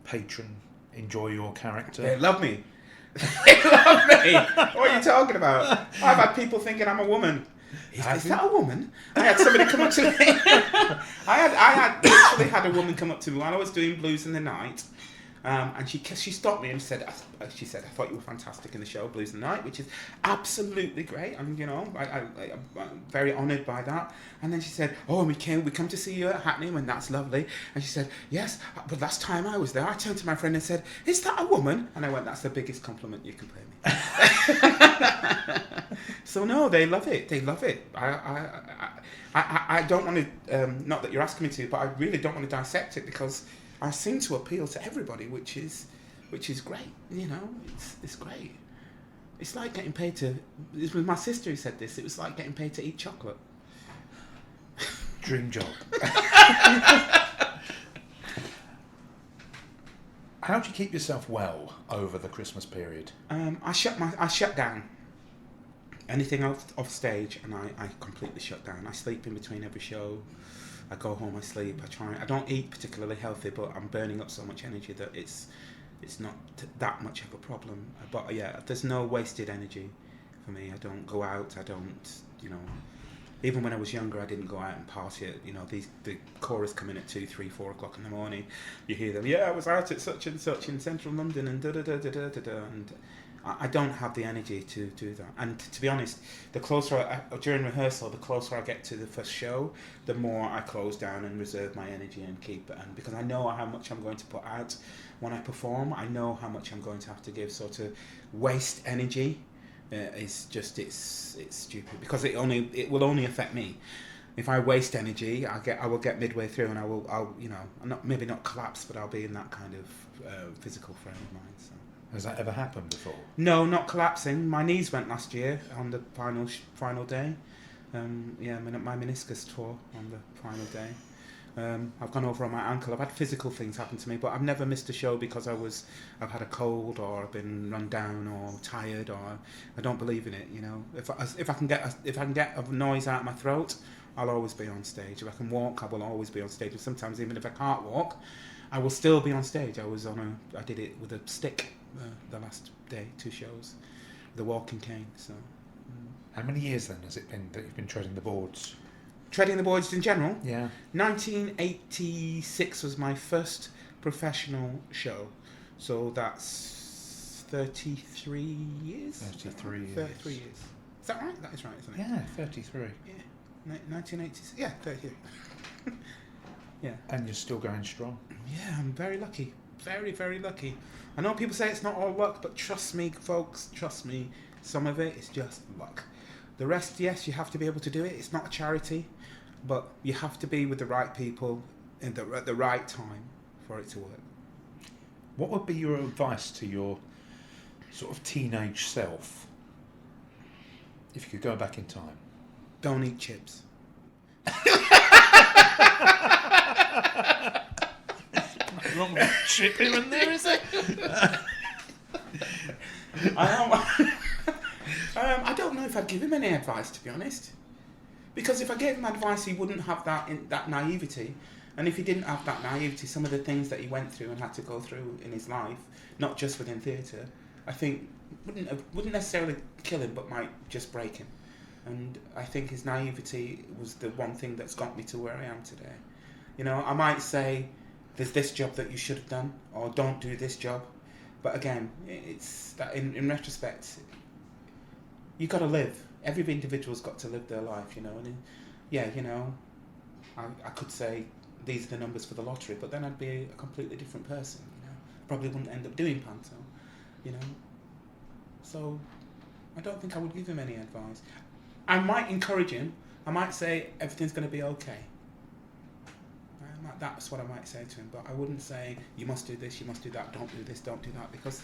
patron enjoy your character? They love me. They love me. What are you talking about? I've had people thinking I'm a woman. Is that a woman? I had somebody come up to me. I literally had a woman come up to me while I was doing Blues in the Night, and she stopped me and said, I thought you were fantastic in the show Blues in the Night, which is absolutely great, and I'm very honoured by that. And then she said, oh, and we come to see you at Hackney, and that's lovely. And she said, yes, but last time I was there, I turned to my friend and said, is that a woman? And I went, that's the biggest compliment you can pay me. So no, they love it. They love it. I don't want to. Not that you're asking me to, but I really don't want to dissect it because I seem to appeal to everybody, which is great. It's great. It's like getting paid to. It was my sister who said this. It was like getting paid to eat chocolate. Dream job. How do you keep yourself well over the Christmas period? I shut down. Anything off stage, and I completely shut down. I sleep in between every show. I go home, I sleep. I don't eat particularly healthy, but I'm burning up so much energy that it's not that much of a problem. But yeah, there's no wasted energy for me. I don't go out. I don't, even when I was younger, I didn't go out and party at, the chorus come in at 2, 3, 4 o'clock in the morning. You hear them, I was out at such and such in central London and da-da-da-da-da-da-da, and I don't have the energy to do that. And to be honest, during rehearsal, the closer I get to the first show, the more I close down and reserve my energy and keep it. And because I know how much I'm going to put out when I perform, I know how much I'm going to have to give. So to waste energy is just it's stupid because it will only affect me. If I waste energy, I will get midway through and I'll maybe not collapse, but I'll be in that kind of physical frame of mind. So. Has that ever happened before? No, not collapsing. My knees went last year on the final day. My meniscus tore on the final day. I've gone over on my ankle. I've had physical things happen to me, but I've never missed a show because I've had a cold or I've been run down or tired or I don't believe in it. If I can get a noise out of my throat, I'll always be on stage. If I can walk, I will always be on stage. And sometimes even if I can't walk, I will still be on stage. I did it with a stick the last day, 2 shows, the walking cane. So, how many years then has it been that you've been treading the boards? Treading the boards in general? Yeah. 1986 was my first professional show, so that's 33 years. 33 years. 33 years. Is that right? That is right, isn't it? Yeah, 33. Yeah. 1986. Yeah, 33. Yeah. And you're still going strong. Yeah, I'm very lucky. Very, very lucky. I know people say it's not all luck, but trust me, folks, trust me, some of it is just luck. The rest, yes, you have to be able to do it. It's not a charity, but you have to be with the right people at the right time for it to work. What would be your advice to your sort of teenage self if you could go back in time? Don't eat chips. Wrong with chip here and there, is it? I don't know if I'd give him any advice, to be honest, because if I gave him advice, he wouldn't have that naivety, and if he didn't have that naivety, some of the things that he went through and had to go through in his life, not just within theatre, I think wouldn't necessarily kill him, but might just break him. And I think his naivety was the one thing that's got me to where I am today. I might say, there's this job that you should have done, or don't do this job. But again, it's that in retrospect, you got to live. Every individual's got to live their life, And I could say these are the numbers for the lottery, but then I'd be a completely different person. probably wouldn't end up doing Panto, you know. So I don't think I would give him any advice. I might encourage him. I might say everything's going to be okay. That's what I might say to him, but I wouldn't say you must do this, you must do that, don't do this, don't do that, because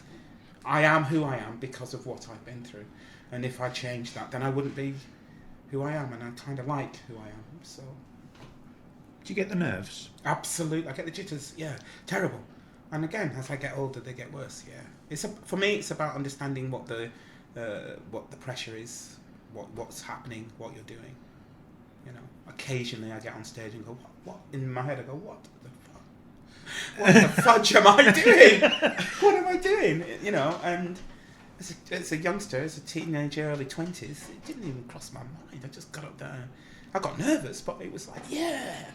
I am who I am because of what I've been through, and if I change that, then I wouldn't be who I am, and I kind of like who I am. So, Do you get the nerves? absolutely, I get the jitters. Yeah, terrible. And again, as I get older, they get worse. Yeah, for me, it's about understanding what the pressure is, what's happening, what you're doing. You know, occasionally I get on stage and go, what? In my head I go, what the fuck? What the fudge am I doing? What am I doing? You know, and as a youngster, as a teenager, early 20s, it didn't even cross my mind. I just got up there. I got nervous, but it was like, yeah,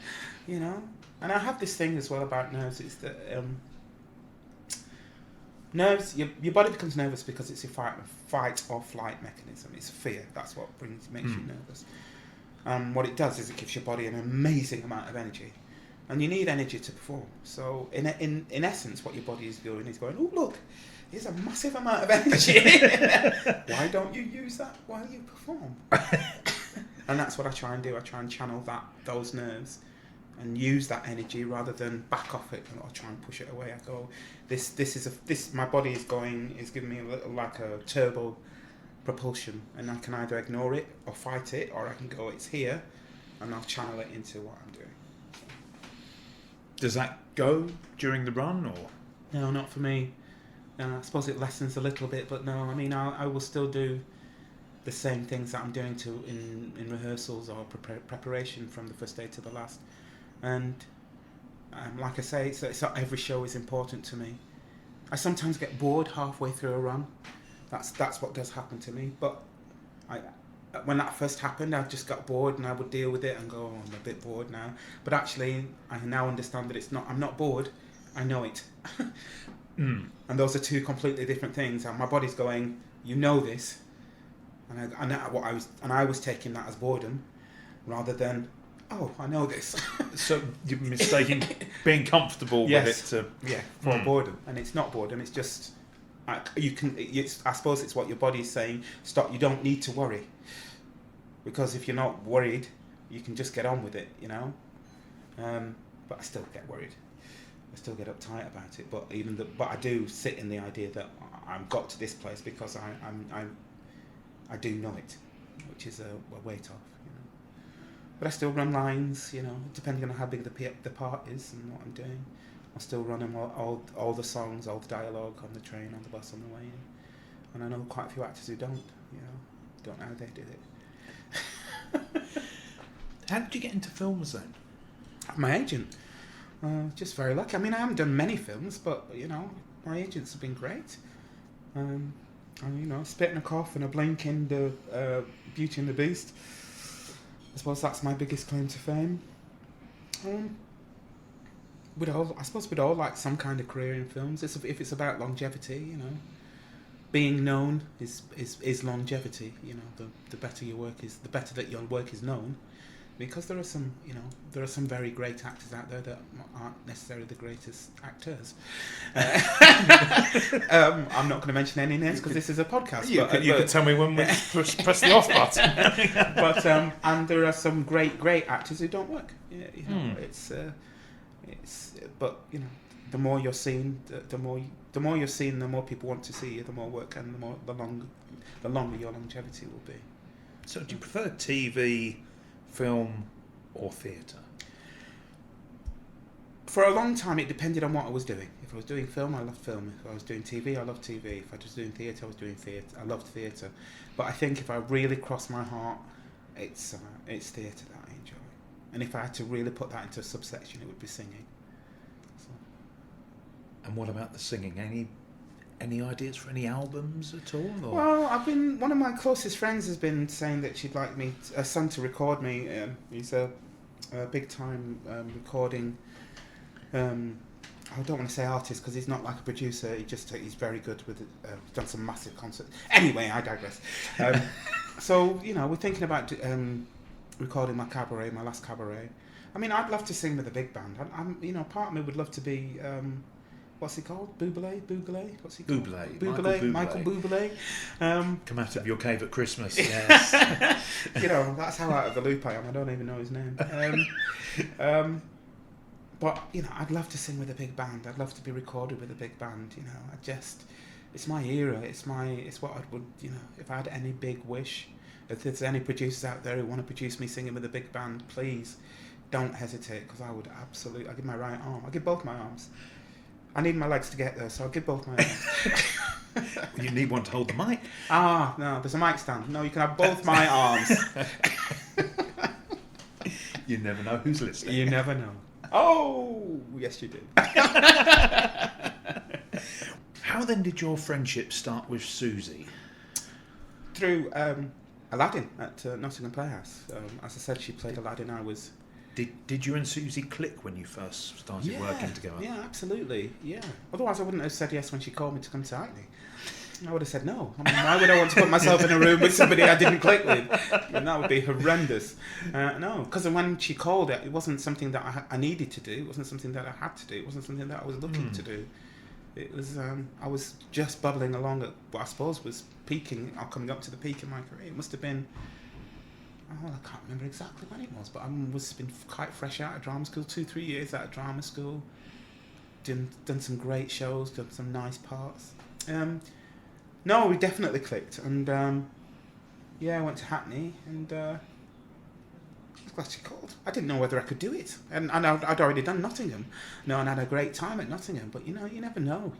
you know. And I have this thing as well about nerves, is that nerves, your body becomes nervous because it's a fight or flight mechanism. It's fear. That's what makes you nervous. What it does is it gives your body an amazing amount of energy, and you need energy to perform. So in essence, what your body is doing is going, oh look, here's a massive amount of energy. Why don't you use that while you perform? And that's what I try and do. I try and channel those nerves and use that energy rather than back off it or try and push it away. I go, my body is giving me a little like a turbo propulsion, and I can either ignore it or fight it, or I can go, it's here, and I'll channel it into what I'm doing. Does that go during the run, or? No, not for me. I suppose it lessens a little bit, but no, I mean, I will still do the same things that I'm doing in rehearsals or preparation from the first day to the last. And like I say, it's not every show is important to me. I sometimes get bored halfway through a run. That's what does happen to me. But when that first happened, I just got bored, and I would deal with it and go, oh, I'm a bit bored now. But actually, I now understand that I'm not bored. I know it. And those are two completely different things. And my body's going, you know this, and I was taking that as boredom, rather than, oh, I know this. So you're mistaking being comfortable with it for boredom, and it's not boredom. It's just I suppose it's what your body's saying. Stop. You don't need to worry, because if you're not worried, you can just get on with it, you know. But I still get worried. I still get uptight about it. But but I do sit in the idea that I've got to this place because I do know it, which is a weight off, you know. But I still run lines, you know, depending on how big the part is and what I'm doing. I'll still run them all the songs, all the dialogue on the train, on the bus, on the way in. And I know quite a few actors who don't know how they do it. How did you get into films then? My agent. Just very lucky. I mean, I haven't done many films, but, you know, my agents have been great. And, you know, Spit and a Cough and a blink in the Beauty and the Beast. I suppose that's my biggest claim to fame. I suppose we'd all like some kind of career in films. If it's about longevity, you know, being known is longevity. You know, the better your work is, the better that your work is known, because there are some very great actors out there that aren't necessarily the greatest actors. I'm not going to mention any names because this is a podcast. You could tell me when we press the off button. But and there are some great actors who don't work. Yeah, you know, but you know, the more you're seen, the more you're seen, the more people want to see you, the more work, and the longer your longevity will be. So, do you prefer TV, film, or theatre? For a long time, it depended on what I was doing. If I was doing film, I loved film. If I was doing TV, I loved TV. If I was doing theatre, I was doing theatre. I loved theatre. But I think if I really cross my heart, it's theatre that I enjoy. And if I had to really put that into a subsection, it would be singing. So. And what about the singing? Any ideas for any albums at all? Or? Well, one of my closest friends has been saying that she'd like a son to record me. He's a big time recording. I don't want to say artist because he's not like a producer. He's very good with it. He's done some massive concerts. Anyway, I digress. So you know, we're thinking about recording my last cabaret. I mean, I'd love to sing with a big band. You know, part of me would love to be what's he called? Bublé? What's he called? Bublé. Michael Bublé. Come out of your cave at Christmas, yes. That's how out of the loop I am. I don't even know his name. But, I'd love to sing with a big band. I'd love to be recorded with a big band, it's my era. It's what I would, if I had any big wish, if there's any producers out there who want to produce me singing with a big band, please don't hesitate, because I would absolutely, I'll give my right arm. I'll give both my arms. I need my legs to get there, so I'll give both my arms. You need one to hold the mic. No, there's a mic stand. No, you can have both my arms. You never know who's listening. You never know. Oh, yes you did. How then did your friendship start with Susie? Through Aladdin at Nottingham Playhouse. As I said, she played Aladdin. I was... Did you and Susie click when you first started working together? Yeah, absolutely. Yeah. Otherwise, I wouldn't have said yes when she called me to come to Hackney. I would have said no. Why would I want to put myself in a room with somebody I didn't click with? That would be horrendous. No, because when she called it wasn't something that I needed to do. It wasn't something that I had to do. It wasn't something that I was looking to do. It was I was just bubbling along at what I suppose was peaking, or coming up to the peak in my career. It must have been, I can't remember exactly when it was, but I must have been quite fresh out of drama school, 2-3 years out of drama school. Done some great shows, done some nice parts. No, we definitely clicked, and I went to Hackney, and I was glad she called. I didn't know whether I could do it, and I'd already done Nottingham, and had a great time at Nottingham. But you never know.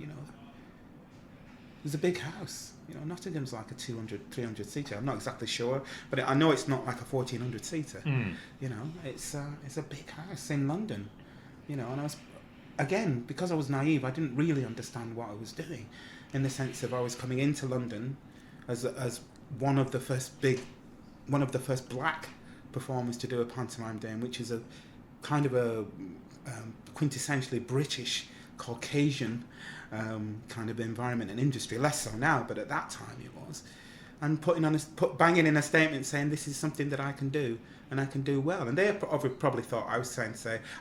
There's a big house. Nottingham's like a 200, 300 seater. I'm not exactly sure, but I know it's not like a 1400 seater. It's a big house in London. And I was, again, because I was naive, I didn't really understand what I was doing, in the sense of I was coming into London as one of the first black performers to do a pantomime Dame, which is a kind of a quintessentially British, Caucasian kind of environment and industry. Less so now, but at that time it was. And banging in a statement saying this is something that I can do, and I can do well. And they probably thought I was saying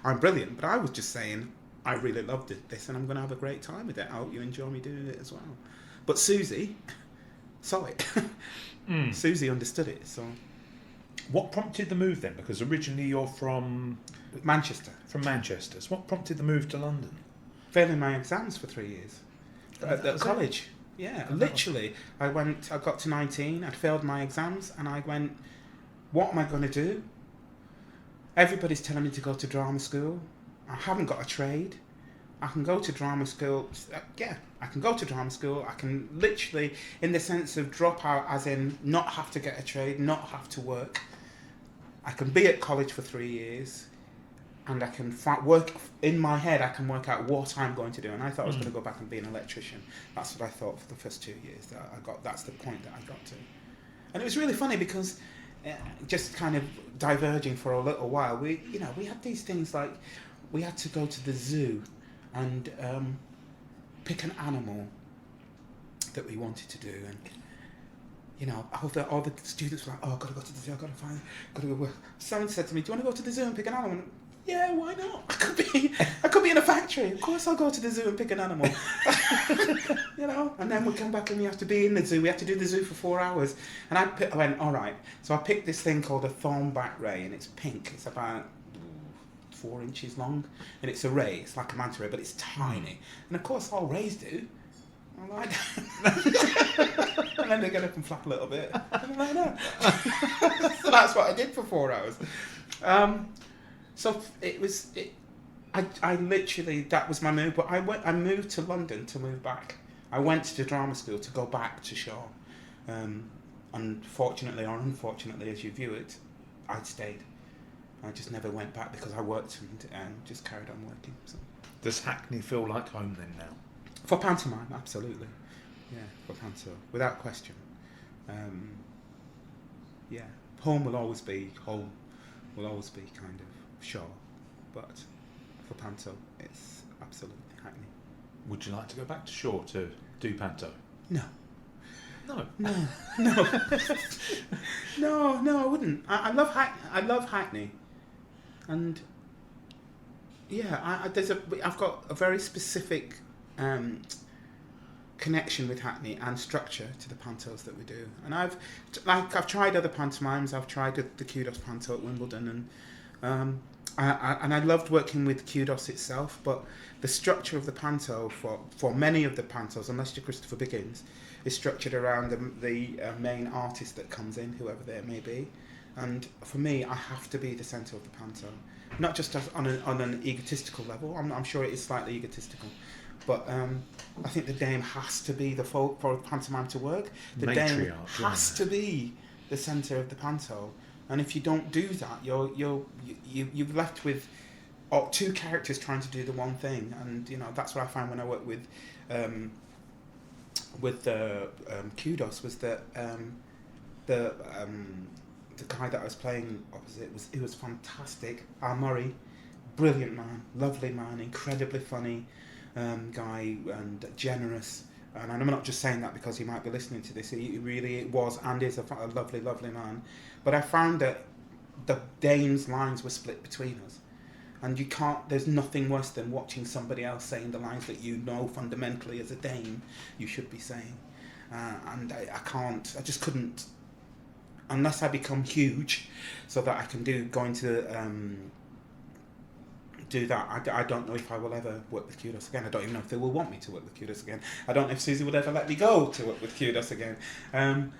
I'm brilliant, but I was just saying I really loved this, and I'm going to have a great time with it. I hope you enjoy me doing it as well. But Susie saw it. Susie understood it. So, what prompted the move then? Because originally you're from Manchester. From Manchester. So what prompted the move to London? Failing my exams for 3 years at college. Yeah, literally. I got to 19. I'd failed my exams, and I went, "What am I going to do? Everybody's telling me to go to drama school. I haven't got a trade. I can go to drama school. I can go to drama school. I can literally, in the sense of drop out, as in not have to get a trade, not have to work. I can be at college for 3 years, and I can work in my head. I can work out what I'm going to do." And I thought I was going to go back and be an electrician. That's what I thought for the first 2 years. That's the point that I got to. And it was really funny because, just kind of diverging for a little while, we had these things like, we had to go to the zoo and pick an animal that we wanted to do, and all the students were like, "Oh, I've got to go to the zoo. Got to go." Someone said to me, "Do you want to go to the zoo and pick an animal?" And, yeah, why not? I could be in a factory. Of course, I'll go to the zoo and pick an animal. And then we come back and we have to be in the zoo. We have to do the zoo for 4 hours. And I went, all right. So I picked this thing called a thornback ray, and it's pink. It's about 4 inches long, and it's a ray. It's like a manta ray, but it's tiny. And of course, all rays do. I lie down, and then they get up and flap a little bit, and I lie down. So that's what I did for 4 hours. So it was. I literally, that was my move. But I moved to London to move back. I went to drama school to go back to Shaw. Unfortunately, or unfortunately, as you view it, I'd stayed. I just never went back because I worked and just carried on working. So. Does Hackney feel like home then now? For pantomime, absolutely. Yeah, for Panto, without question. Home will always be kind of Shaw, but for Panto, it's absolutely Hackney. Would you like to go back to Shaw to do Panto? No. No. No, I wouldn't. I love Hackney, and yeah, I've got a very specific connection with Hackney and structure to the pantos that we do. And I've tried other pantomimes. I've tried the Kudos Panto at Wimbledon, and I loved working with Kudos itself. But the structure of the panto for many of the pantos, unless you're Christopher Biggins, is structured around the main artist that comes in, whoever they may be. And for me, I have to be the centre of the panto, not just on an egotistical level. I'm sure it is slightly egotistical. But I think the Dame has to be for a pantomime to work. The Dame has to be the centre of the panto, and if you don't do that, you're left with two characters trying to do the one thing. And that's what I find when I work with Kudos, was that the guy that I was playing opposite was fantastic. Al Murray, brilliant man, lovely man, incredibly funny. Guy and generous, and I'm not just saying that because he might be listening to this. He really was and is a lovely, lovely man. But I found that the Dame's lines were split between us, and you can't. There's nothing worse than watching somebody else saying the lines that you know fundamentally as a Dame you should be saying, and I can't. I just couldn't, unless I become huge, so that I can go into. Do that. I don't know if I will ever work with Kudos again. I don't even know if they will want me to work with Kudos again. I don't know if Susie would ever let me go to work with Kudos again. And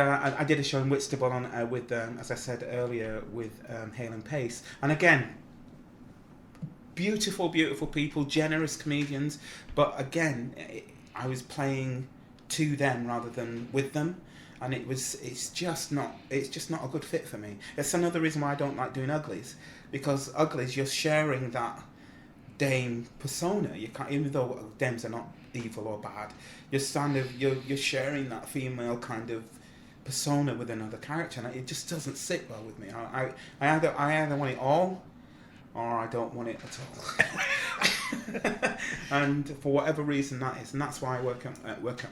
I did a show in Whitstable with, as I said earlier, with Hale and Pace. And again, beautiful, beautiful people, generous comedians. But again, I was playing to them rather than with them. And it's just not a good fit for me. It's another reason why I don't like doing Uglies, because Uglies, you're sharing that Dame persona. You can't, even though Dames are not evil or bad, you're sharing that female kind of persona with another character, and it just doesn't sit well with me. I either want it all, or I don't want it at all. And for whatever reason that is, and that's why I work at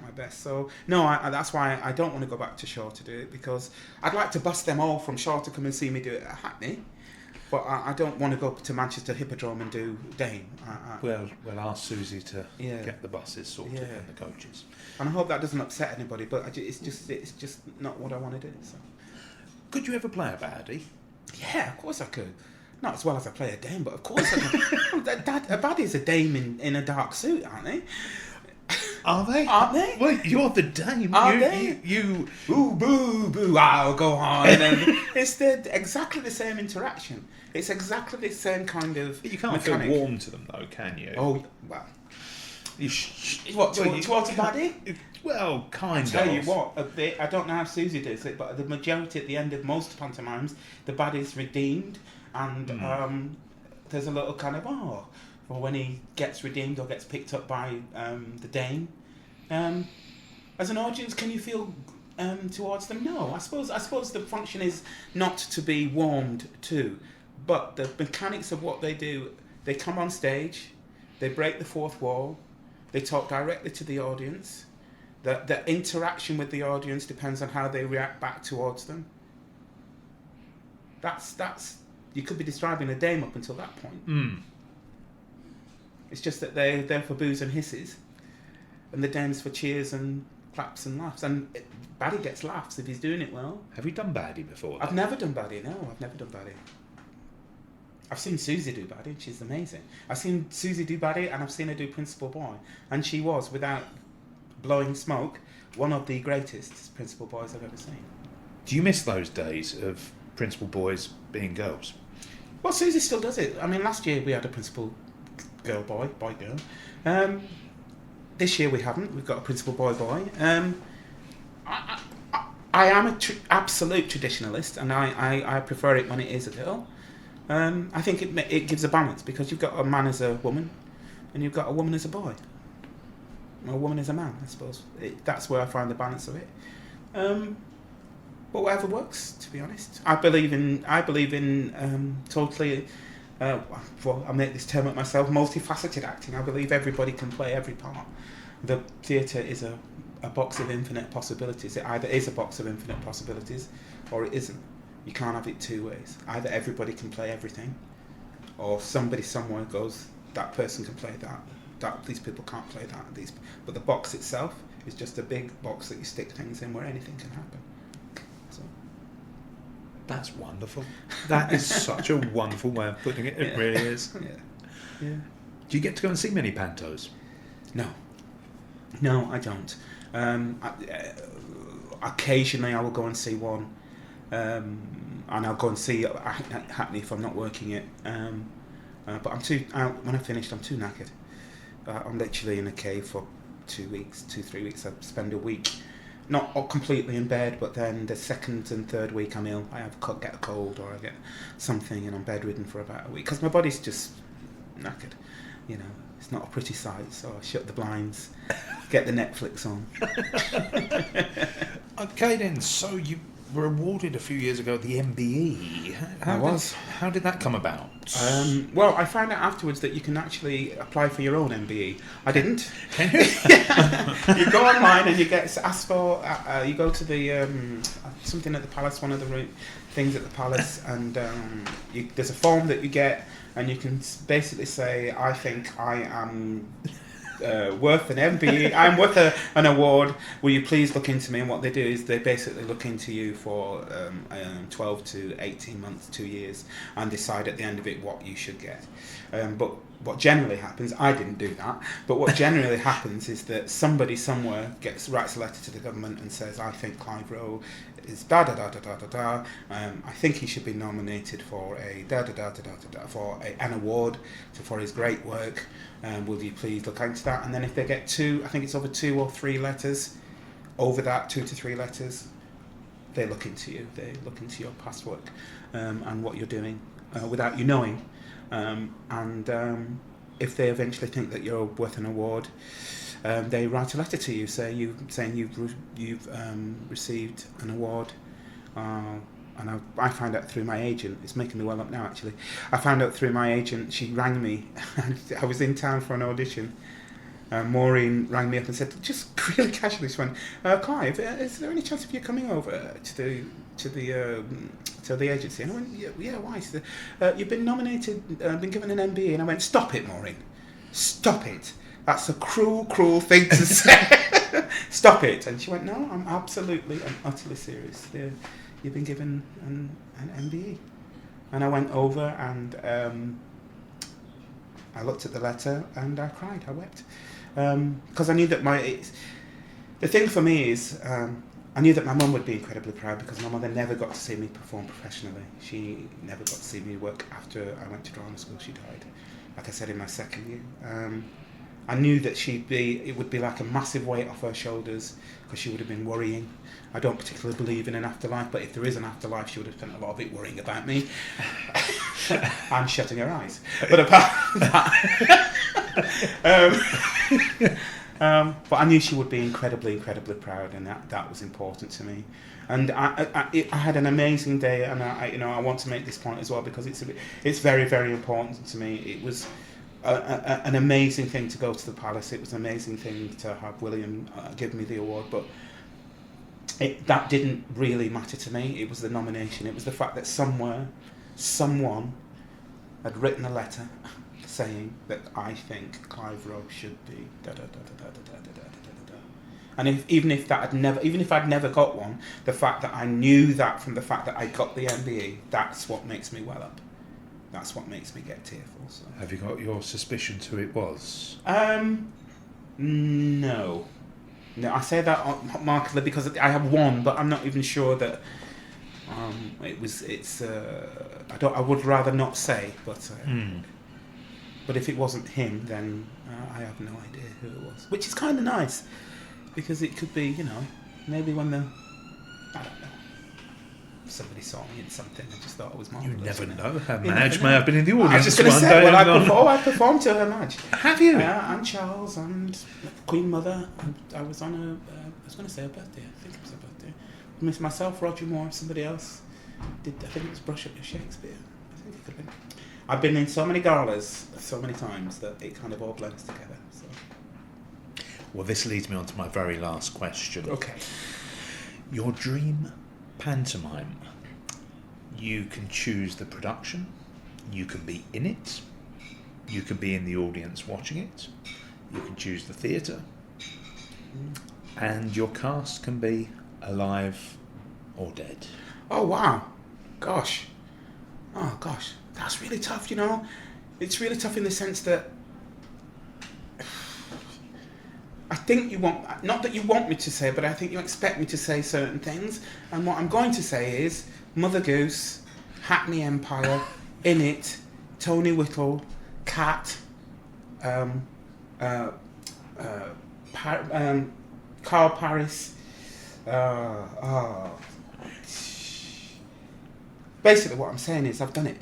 my best. So no, that's why I don't want to go back to Shaw to do it, because I'd like to bust them all from Shaw to come and see me do it at Hackney, but I don't want to go to Manchester Hippodrome and do Dame. We'll ask Susie to get the buses sorted and the coaches. And I hope that doesn't upset anybody, but it's just not what I want to do. So. Could you ever play a baddie? Yeah, of course I could. Not as well as I play a Dame, but of course I can. A baddie's a Dame in a dark suit, aren't they? Are they? Aren't they? Well, you're the Dame. Are they? You ooh, boo, boo, I'll go on. And it's exactly the same interaction. It's exactly the same kind of You can't mechanic. feel warm to them, though, can you? Oh, well. Towards a baddie? Well, kind of. I'll tell you what, I don't know how Susie does it, but the majority at the end of most pantomimes, the baddie's redeemed, and there's a little kind of, for when he gets redeemed or gets picked up by the Dame. As an audience, can you feel towards them? No, I suppose the function is not to be warmed to, but the mechanics of what they do, they come on stage, they break the fourth wall, they talk directly to the audience. The interaction with the audience depends on how they react back towards them. That's you could be describing a Dame up until that point. It's just that they're there for boos and hisses, and the Dame's for cheers and claps and laughs. And baddie gets laughs if he's doing it well. Have you done baddie before? I've never done baddie. No, I've never done baddie. I've seen Susie do baddie, and she's amazing. I've seen Susie do baddie, and I've seen her do Principal Boy, and she was, without blowing smoke, one of the greatest Principal Boys I've ever seen. Do you miss those days of Principal Boys being girls? Well, Susie still does it. I mean, last year we had a Principal Girl Boy, Boy Girl. This year we haven't. We've got a Principal Boy Boy. I am an absolute traditionalist, and I prefer it when it is a girl. I think it gives a balance, because you've got a man as a woman, and you've got a woman as a boy. A woman as a man, I suppose. That's where I find the balance of it. But whatever works, to be honest. I believe in totally. I make this term up myself. Multifaceted acting. I believe everybody can play every part. The theatre is a box of infinite possibilities. It either is a box of infinite possibilities, or it isn't. You can't have it two ways. Either everybody can play everything, or somebody somewhere goes, that person can play that. these people can't play that. But the box itself is just a big box that you stick things in where anything can happen. So that's wonderful. That is such a wonderful way of putting it. It really is. Yeah. Do you get to go and see many Pantos? No, I don't. Occasionally I will go and see one, and I'll go and see Hackney if I'm not working it. But when I finished, I'm too knackered. I'm literally in a cave for 3 weeks. I spend a week, not completely in bed, but then the second and third week I'm ill. I get a cold or I get something, and I'm bedridden for about a week because my body's just knackered. You know, it's not a pretty sight. So I shut the blinds, get the Netflix on. Okay then, so you were awarded a few years ago the MBE. How did that come about? Well, I found out afterwards that you can actually apply for your own MBE. I didn't. Can you? You go online and you get asked for. You go to the something at the palace, one of the things at the palace, and there's a form that you get, and you can basically say, "I think I am." Worth an MBE. I'm worth an award. Will you please look into me? And what they do is they basically look into you for 12 to 18 months, 2 years, and decide at the end of it what you should get. But what generally happens, I didn't do that, but what generally happens is that somebody somewhere writes a letter to the government and says, I think Clive Rowe is da da da da da da da. I think he should be nominated for a da da da da da da, for an award for his great work. Will you please look into that? And then if they get I think it's over 2 or 3 letters, over that 2 to 3 letters, they look into you. They look into your past work and what you're doing without you knowing. And if they eventually think that you're worth an award, they write a letter to you saying you've received an award. And I found out through my agent. It's making me well up now, actually. I found out through my agent. She rang me. I was in town for an audition. Maureen rang me up and said, just really casually, she went, Clive, is there any chance of you coming over to the agency? And I went, yeah, why? She said, you've been nominated, been given an MBE. And I went, stop it, Maureen. Stop it. That's a cruel thing to say. Stop it. And she went, no, I'm absolutely and utterly serious. You've been given an MBE. And I went over and I looked at the letter and I cried. I wept. Because I knew that the thing for me is I knew that my mum would be incredibly proud because my mother never got to see me perform professionally. She never got to see me work after I went to drama school. She died, like I said, in my second year. I knew that it would be like a massive weight off her shoulders because she would have been worrying. I don't particularly believe in an afterlife, but if there is an afterlife, she would have spent a lot of it worrying about me. I'm shutting her eyes. But apart from that, but I knew she would be incredibly proud, and that was important to me. And I had an amazing day, and I want to make this point as well because it's very, very important to me. It was an amazing thing to go to the palace. It was an amazing thing to have William give me the award, but that didn't really matter to me. It was the nomination. It was the fact that someone had written a letter saying that I think Clive Rowe should be da da da da da da da da da da. And even if I'd never got one, the fact that I knew that from the fact that I got the MBE, that's what makes me well up. That's what makes me get tearful. So. Have you got your suspicions who it was? No, I say that markedly because I have one, but I'm not even sure that it's. I would rather not say, but if it wasn't him, then I have no idea who it was. Which is kind of nice because it could be, maybe when I don't know. Somebody saw me in something and just thought it was marvellous. You never know. Her Madge may have been in the audience. I was just going to say, I performed to her Madge. Have you? And Charles and Queen Mother. I was on I was going to say her birthday. I think it was her birthday. Myself, Roger Moore, somebody else did. I think it was Brush Up Your Shakespeare. I think it could have been. I've been in so many galas so many times that it kind of all blends together. So. Well, this leads me on to my very last question. Okay. Your dream pantomime. You can choose the production, you can be in it, you can be in the audience watching it, You can choose the theatre. And your cast can be alive or dead. Oh, wow. Gosh. Oh, gosh. That's really tough, you know. It's really tough in the sense that I think you want, not that you want me to say, but I think you expect me to say certain things. And what I'm going to say is Mother Goose, Hackney Empire, In It, Tony Whittle, Cat, Carl Paris. Basically, what I'm saying is I've done it.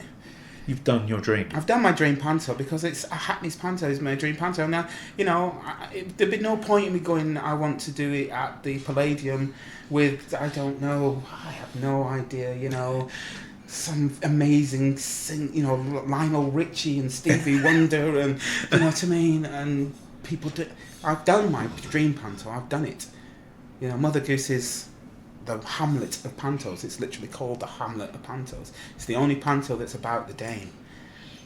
You've done your dream. I've done my dream panto because it's Hackney's Panto is my dream panto. Now, you know, there'd be no point in me going, I want to do it at the Palladium with, I don't know, I have no idea, you know, some amazing Lionel Richie and Stevie Wonder and, you know what I mean? And people do. I've done my dream panto. I've done it. You know, Mother Goose is the Hamlet of Pantos. It's literally called the Hamlet of Pantos. It's the only panto that's about the Dame.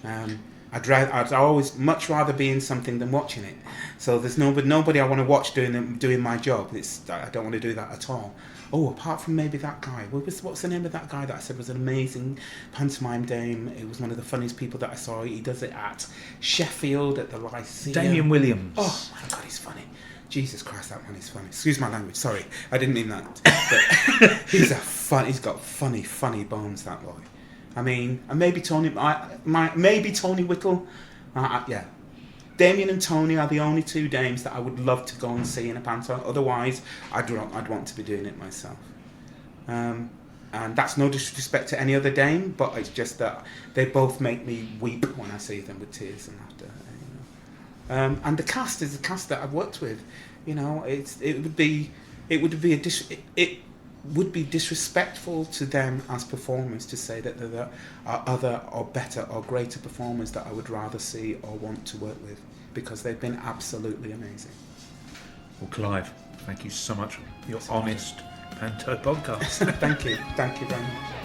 I'd always much rather be in something than watching it. So there's nobody I want to watch doing my job. I don't want to do that at all. Oh, apart from maybe that guy. What's the name of that guy that I said was an amazing pantomime dame? It was one of the funniest people that I saw. He does it at Sheffield at the Lyceum. Damien Williams. Oh my God, he's funny. Jesus Christ, that man is funny. Excuse my language. Sorry, I didn't mean that. But he's got funny bones, that boy. I mean, and maybe Tony Whittle. Yeah. Damien and Tony are the only two dames that I would love to go and see in a panto. Otherwise, I'd want to be doing it myself. And that's no disrespect to any other dame, but it's just that they both make me weep when I see them with tears and laughter. And the cast is the cast that I've worked with. You know, it would be disrespectful to them as performers to say that there are other or better or greater performers that I would rather see or want to work with, because they've been absolutely amazing. Well, Clive, thank you so much for your honest Panto podcast. Thank you very much.